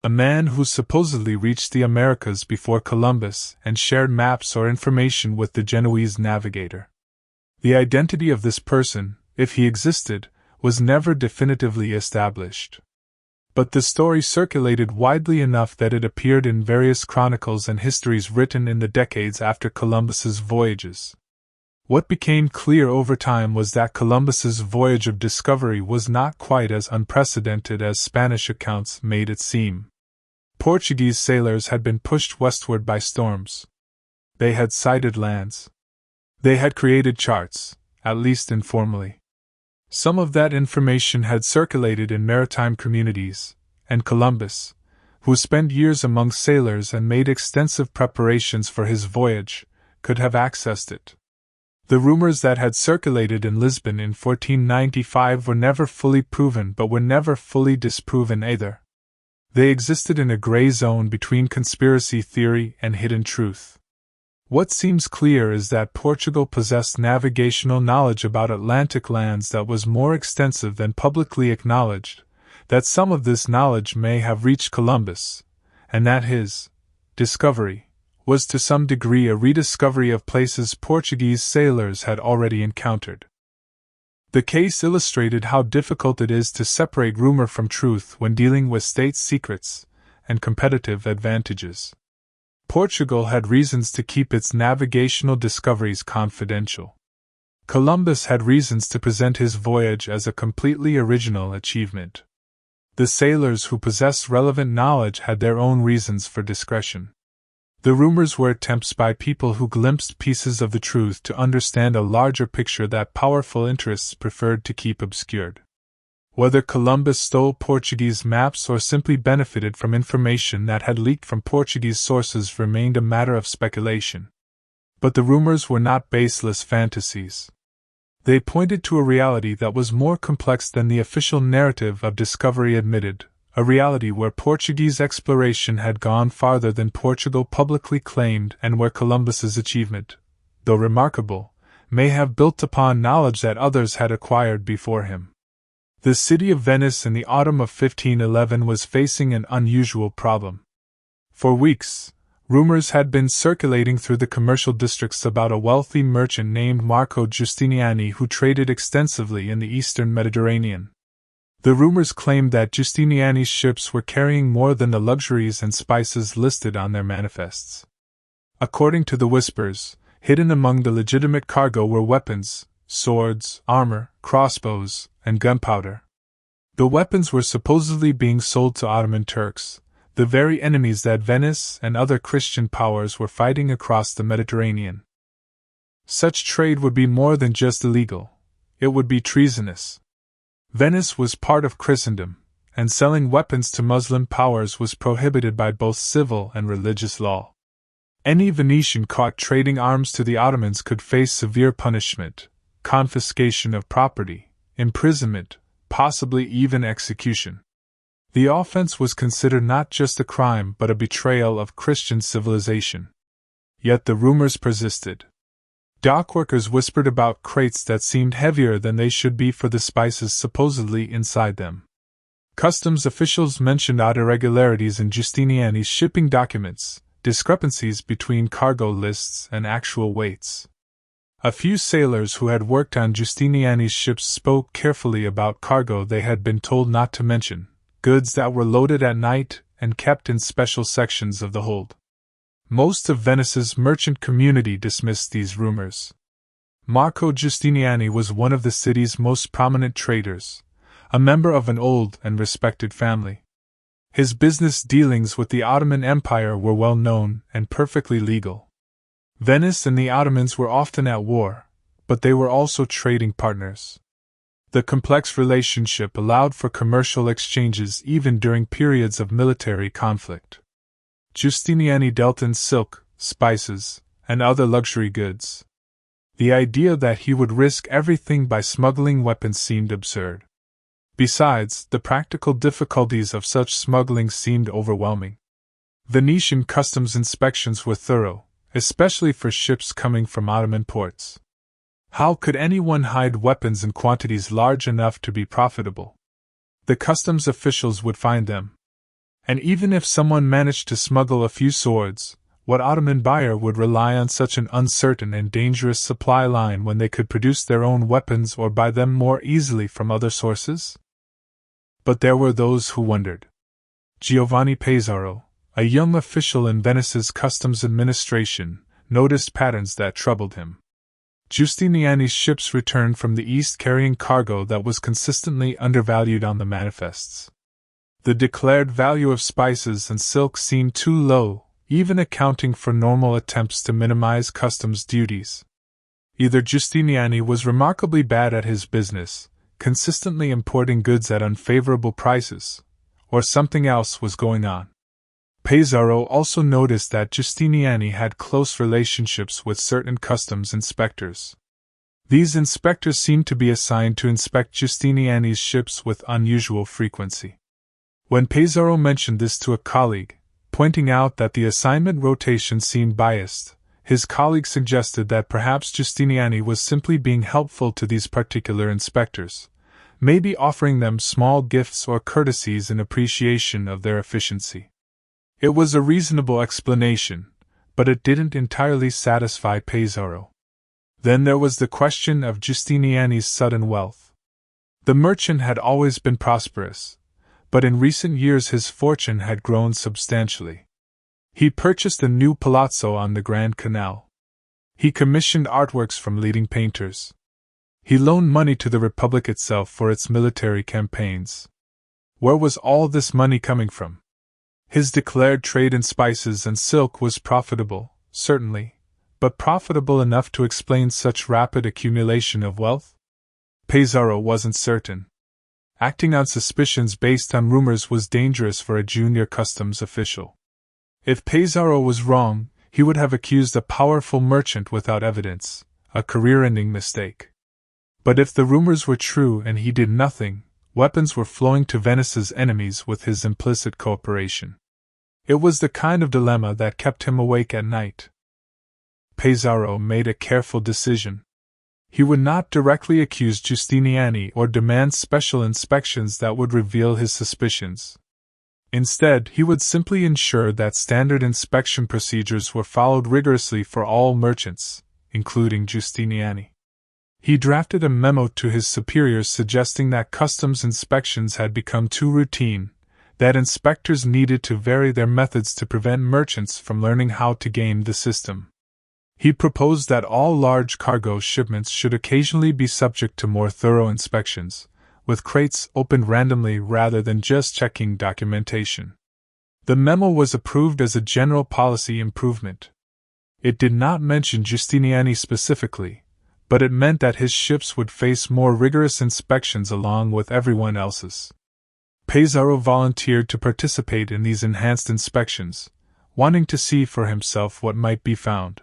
a man who supposedly reached the Americas before Columbus and shared maps or information with the Genoese navigator. The identity of this person, if he existed, was never definitively established. But the story circulated widely enough that it appeared in various chronicles and histories written in the decades after Columbus's voyages. What became clear over time was that Columbus's voyage of discovery was not quite as unprecedented as Spanish accounts made it seem. Portuguese sailors had been pushed westward by storms. They had sighted lands. They had created charts, at least informally. Some of that information had circulated in maritime communities, and Columbus, who spent years among sailors and made extensive preparations for his voyage, could have accessed it. The rumors that had circulated in Lisbon in 1495 were never fully proven but were never fully disproven either. They existed in a gray zone between conspiracy theory and hidden truth. What seems clear is that Portugal possessed navigational knowledge about Atlantic lands that was more extensive than publicly acknowledged, that some of this knowledge may have reached Columbus, and that his discovery was to some degree a rediscovery of places Portuguese sailors had already encountered. The case illustrated how difficult it is to separate rumor from truth when dealing with state secrets and competitive advantages. Portugal had reasons to keep its navigational discoveries confidential. Columbus had reasons to present his voyage as a completely original achievement. The sailors who possessed relevant knowledge had their own reasons for discretion. The rumors were attempts by people who glimpsed pieces of the truth to understand a larger picture that powerful interests preferred to keep obscured. Whether Columbus stole Portuguese maps or simply benefited from information that had leaked from Portuguese sources remained a matter of speculation. But the rumors were not baseless fantasies. They pointed to a reality that was more complex than the official narrative of discovery admitted, a reality where Portuguese exploration had gone farther than Portugal publicly claimed and where Columbus's achievement, though remarkable, may have built upon knowledge that others had acquired before him. The city of Venice in the autumn of 1511 was facing an unusual problem. For weeks, rumors had been circulating through the commercial districts about a wealthy merchant named Marco Giustiniani who traded extensively in the eastern Mediterranean. The rumors claimed that Giustiniani's ships were carrying more than the luxuries and spices listed on their manifests. According to the whispers, hidden among the legitimate cargo were weapons, swords, armor, crossbows, and gunpowder. The weapons were supposedly being sold to Ottoman Turks, the very enemies that Venice and other Christian powers were fighting across the Mediterranean. Such trade would be more than just illegal, it would be treasonous. Venice was part of Christendom, and selling weapons to Muslim powers was prohibited by both civil and religious law. Any Venetian caught trading arms to the Ottomans could face severe punishment, confiscation of property, imprisonment, possibly even execution. The offense was considered not just a crime but a betrayal of Christian civilization. Yet the rumors persisted. Dockworkers whispered about crates that seemed heavier than they should be for the spices supposedly inside them. Customs officials mentioned odd irregularities in Giustiniani's shipping documents, discrepancies between cargo lists and actual weights. A few sailors who had worked on Giustiniani's ships spoke carefully about cargo they had been told not to mention, goods that were loaded at night and kept in special sections of the hold. Most of Venice's merchant community dismissed these rumors. Marco Giustiniani was one of the city's most prominent traders, a member of an old and respected family. His business dealings with the Ottoman Empire were well known and perfectly legal. Venice and the Ottomans were often at war, but they were also trading partners. The complex relationship allowed for commercial exchanges even during periods of military conflict. Giustiniani dealt in silk, spices, and other luxury goods. The idea that he would risk everything by smuggling weapons seemed absurd. Besides, the practical difficulties of such smuggling seemed overwhelming. Venetian customs inspections were thorough, especially for ships coming from Ottoman ports. How could anyone hide weapons in quantities large enough to be profitable? The customs officials would find them. And even if someone managed to smuggle a few swords, what Ottoman buyer would rely on such an uncertain and dangerous supply line when they could produce their own weapons or buy them more easily from other sources? But there were those who wondered. Giovanni Pesaro, a young official in Venice's customs administration, noticed patterns that troubled him. Giustiniani's ships returned from the east carrying cargo that was consistently undervalued on the manifests. The declared value of spices and silk seemed too low, even accounting for normal attempts to minimize customs duties. Either Giustiniani was remarkably bad at his business, consistently importing goods at unfavorable prices, or something else was going on. Pesaro also noticed that Giustiniani had close relationships with certain customs inspectors. These inspectors seemed to be assigned to inspect Giustiniani's ships with unusual frequency. When Pesaro mentioned this to a colleague, pointing out that the assignment rotation seemed biased, his colleague suggested that perhaps Giustiniani was simply being helpful to these particular inspectors, maybe offering them small gifts or courtesies in appreciation of their efficiency. It was a reasonable explanation, but it didn't entirely satisfy Pesaro. Then there was the question of Giustiniani's sudden wealth. The merchant had always been prosperous, but in recent years his fortune had grown substantially. He purchased a new palazzo on the Grand Canal. He commissioned artworks from leading painters. He loaned money to the Republic itself for its military campaigns. Where was all this money coming from? His declared trade in spices and silk was profitable, certainly, but profitable enough to explain such rapid accumulation of wealth? Pesaro wasn't certain. Acting on suspicions based on rumors was dangerous for a junior customs official. If Pesaro was wrong, he would have accused a powerful merchant without evidence, a career-ending mistake. But if the rumors were true and he did nothing, weapons were flowing to Venice's enemies with his implicit cooperation. It was the kind of dilemma that kept him awake at night. Pesaro made a careful decision. He would not directly accuse Giustiniani or demand special inspections that would reveal his suspicions. Instead, he would simply ensure that standard inspection procedures were followed rigorously for all merchants, including Giustiniani. He drafted a memo to his superiors suggesting that customs inspections had become too routine, that inspectors needed to vary their methods to prevent merchants from learning how to game the system. He proposed that all large cargo shipments should occasionally be subject to more thorough inspections, with crates opened randomly rather than just checking documentation. The memo was approved as a general policy improvement. It did not mention Giustiniani specifically, but it meant that his ships would face more rigorous inspections along with everyone else's. Pesaro volunteered to participate in these enhanced inspections, wanting to see for himself what might be found.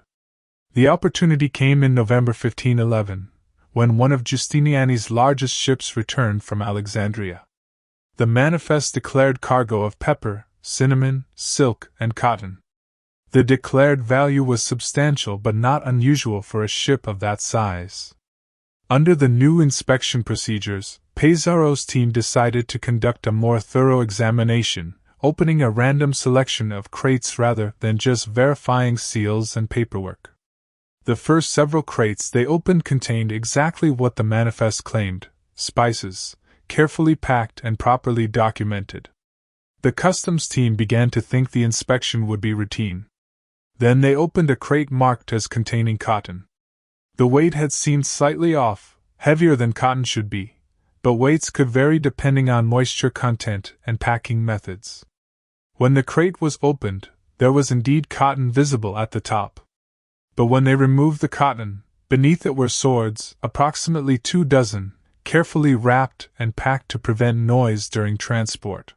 The opportunity came in November 1511, when one of Giustiniani's largest ships returned from Alexandria. The manifest declared cargo of pepper, cinnamon, silk, and cotton. The declared value was substantial but not unusual for a ship of that size. Under the new inspection procedures, Pizarro's team decided to conduct a more thorough examination, opening a random selection of crates rather than just verifying seals and paperwork. The first several crates they opened contained exactly what the manifest claimed: spices, carefully packed and properly documented. The customs team began to think the inspection would be routine. Then they opened a crate marked as containing cotton. The weight had seemed slightly off, heavier than cotton should be, but weights could vary depending on moisture content and packing methods. When the crate was opened, there was indeed cotton visible at the top. But when they removed the cotton, beneath it were swords, approximately 2 dozen, carefully wrapped and packed to prevent noise during transport.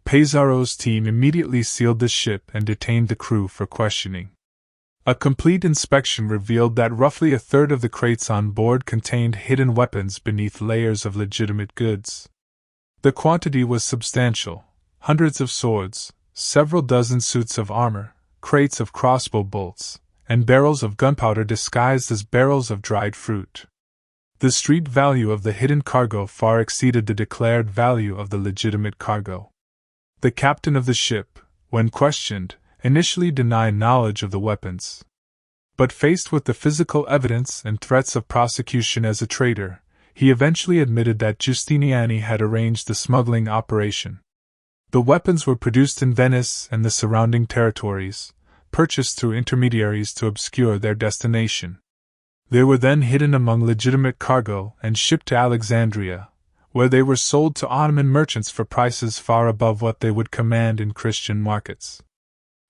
Pizarro's team immediately sealed the ship and detained the crew for questioning. A complete inspection revealed that roughly a third of the crates on board contained hidden weapons beneath layers of legitimate goods. The quantity was substantial: hundreds of swords, several dozen suits of armor, crates of crossbow bolts, and barrels of gunpowder disguised as barrels of dried fruit. The street value of the hidden cargo far exceeded the declared value of the legitimate cargo. The captain of the ship, when questioned, initially denied knowledge of the weapons. But faced with the physical evidence and threats of prosecution as a traitor, he eventually admitted that Giustiniani had arranged the smuggling operation. The weapons were produced in Venice and the surrounding territories, purchased through intermediaries to obscure their destination. They were then hidden among legitimate cargo and shipped to Alexandria, where they were sold to Ottoman merchants for prices far above what they would command in Christian markets.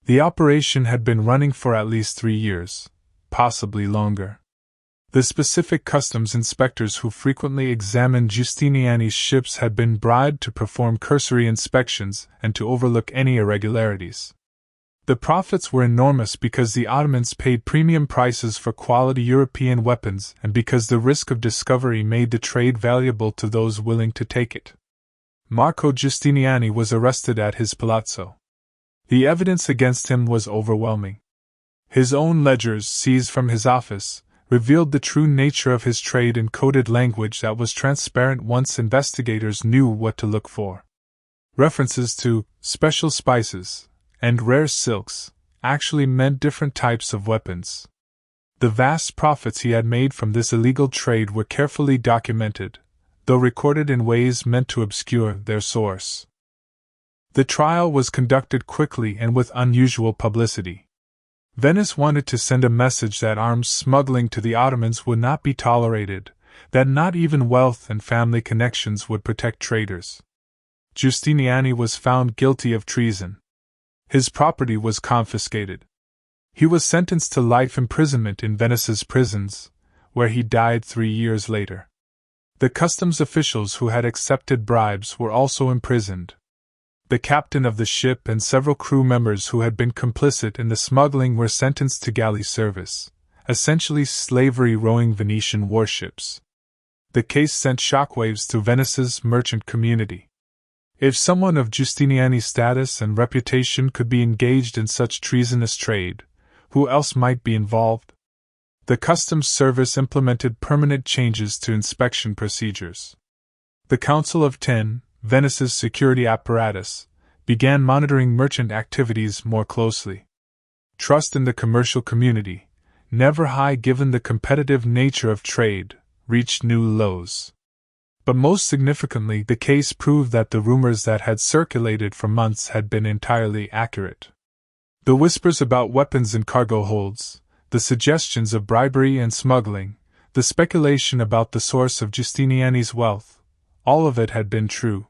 The operation had been running for at least 3 years, possibly longer. The specific customs inspectors who frequently examined Giustiniani's ships had been bribed to perform cursory inspections and to overlook any irregularities. The profits were enormous because the Ottomans paid premium prices for quality European weapons and because the risk of discovery made the trade valuable to those willing to take it. Marco Giustiniani was arrested at his palazzo. The evidence against him was overwhelming. His own ledgers, seized from his office, revealed the true nature of his trade in coded language that was transparent once investigators knew what to look for. References to special spices and rare silks actually meant different types of weapons. The vast profits he had made from this illegal trade were carefully documented, though recorded in ways meant to obscure their source. The trial was conducted quickly and with unusual publicity. Venice wanted to send a message that arms smuggling to the Ottomans would not be tolerated, that not even wealth and family connections would protect traitors. Giustiniani was found guilty of treason. His property was confiscated. He was sentenced to life imprisonment in Venice's prisons, where he died 3 years later. The customs officials who had accepted bribes were also imprisoned. The captain of the ship and several crew members who had been complicit in the smuggling were sentenced to galley service, essentially slavery rowing Venetian warships. The case sent shockwaves through Venice's merchant community. If someone of Giustiniani's status and reputation could be engaged in such treasonous trade, who else might be involved? The Customs Service implemented permanent changes to inspection procedures. The Council of Ten, Venice's security apparatus, began monitoring merchant activities more closely. Trust in the commercial community, never high given the competitive nature of trade, reached new lows. But most significantly, the case proved that the rumors that had circulated for months had been entirely accurate. The whispers about weapons in cargo holds, the suggestions of bribery and smuggling, the speculation about the source of Giustiniani's wealth, all of it had been true.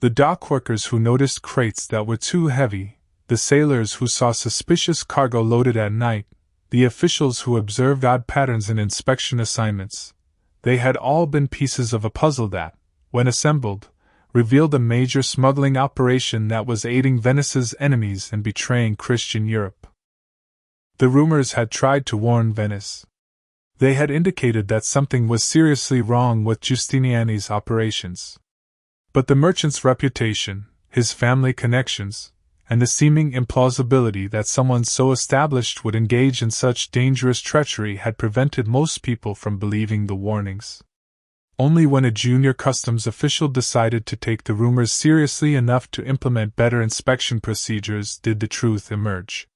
The dock workers who noticed crates that were too heavy, the sailors who saw suspicious cargo loaded at night, the officials who observed odd patterns in inspection assignments, they had all been pieces of a puzzle that, when assembled, revealed a major smuggling operation that was aiding Venice's enemies and betraying Christian Europe. The rumors had tried to warn Venice. They had indicated that something was seriously wrong with Giustiniani's operations. But the merchant's reputation, his family connections, and the seeming implausibility that someone so established would engage in such dangerous treachery had prevented most people from believing the warnings. Only when a junior customs official decided to take the rumors seriously enough to implement better inspection procedures did the truth emerge.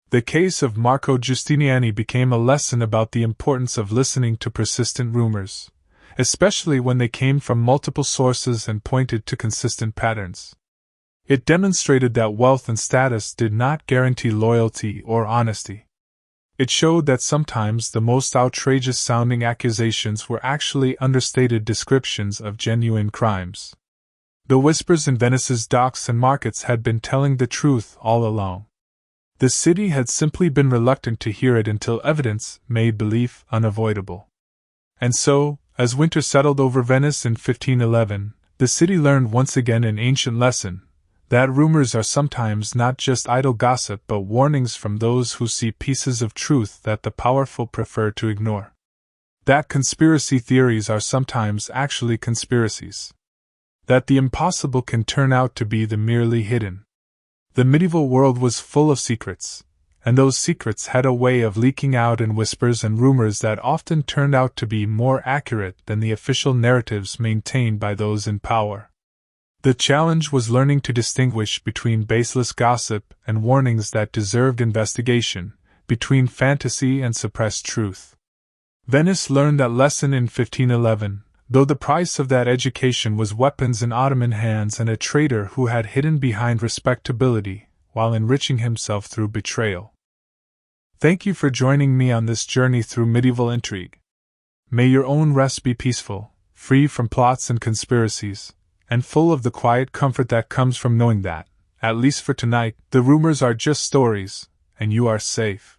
The case of Marco Giustiniani became a lesson about the importance of listening to persistent rumors, especially when they came from multiple sources and pointed to consistent patterns. It demonstrated that wealth and status did not guarantee loyalty or honesty. It showed that sometimes the most outrageous-sounding accusations were actually understated descriptions of genuine crimes. The whispers in Venice's docks and markets had been telling the truth all along. The city had simply been reluctant to hear it until evidence made belief unavoidable. And so, as winter settled over Venice in 1511, the city learned once again an ancient lesson: that rumors are sometimes not just idle gossip but warnings from those who see pieces of truth that the powerful prefer to ignore. That conspiracy theories are sometimes actually conspiracies. That the impossible can turn out to be the merely hidden. The medieval world was full of secrets, and those secrets had a way of leaking out in whispers and rumors that often turned out to be more accurate than the official narratives maintained by those in power. The challenge was learning to distinguish between baseless gossip and warnings that deserved investigation, between fantasy and suppressed truth. Venice learned that lesson in 1511, though the price of that education was weapons in Ottoman hands and a traitor who had hidden behind respectability while enriching himself through betrayal. Thank you for joining me on this journey through medieval intrigue. May your own rest be peaceful, free from plots and conspiracies, and full of the quiet comfort that comes from knowing that, at least for tonight, the rumors are just stories, and you are safe.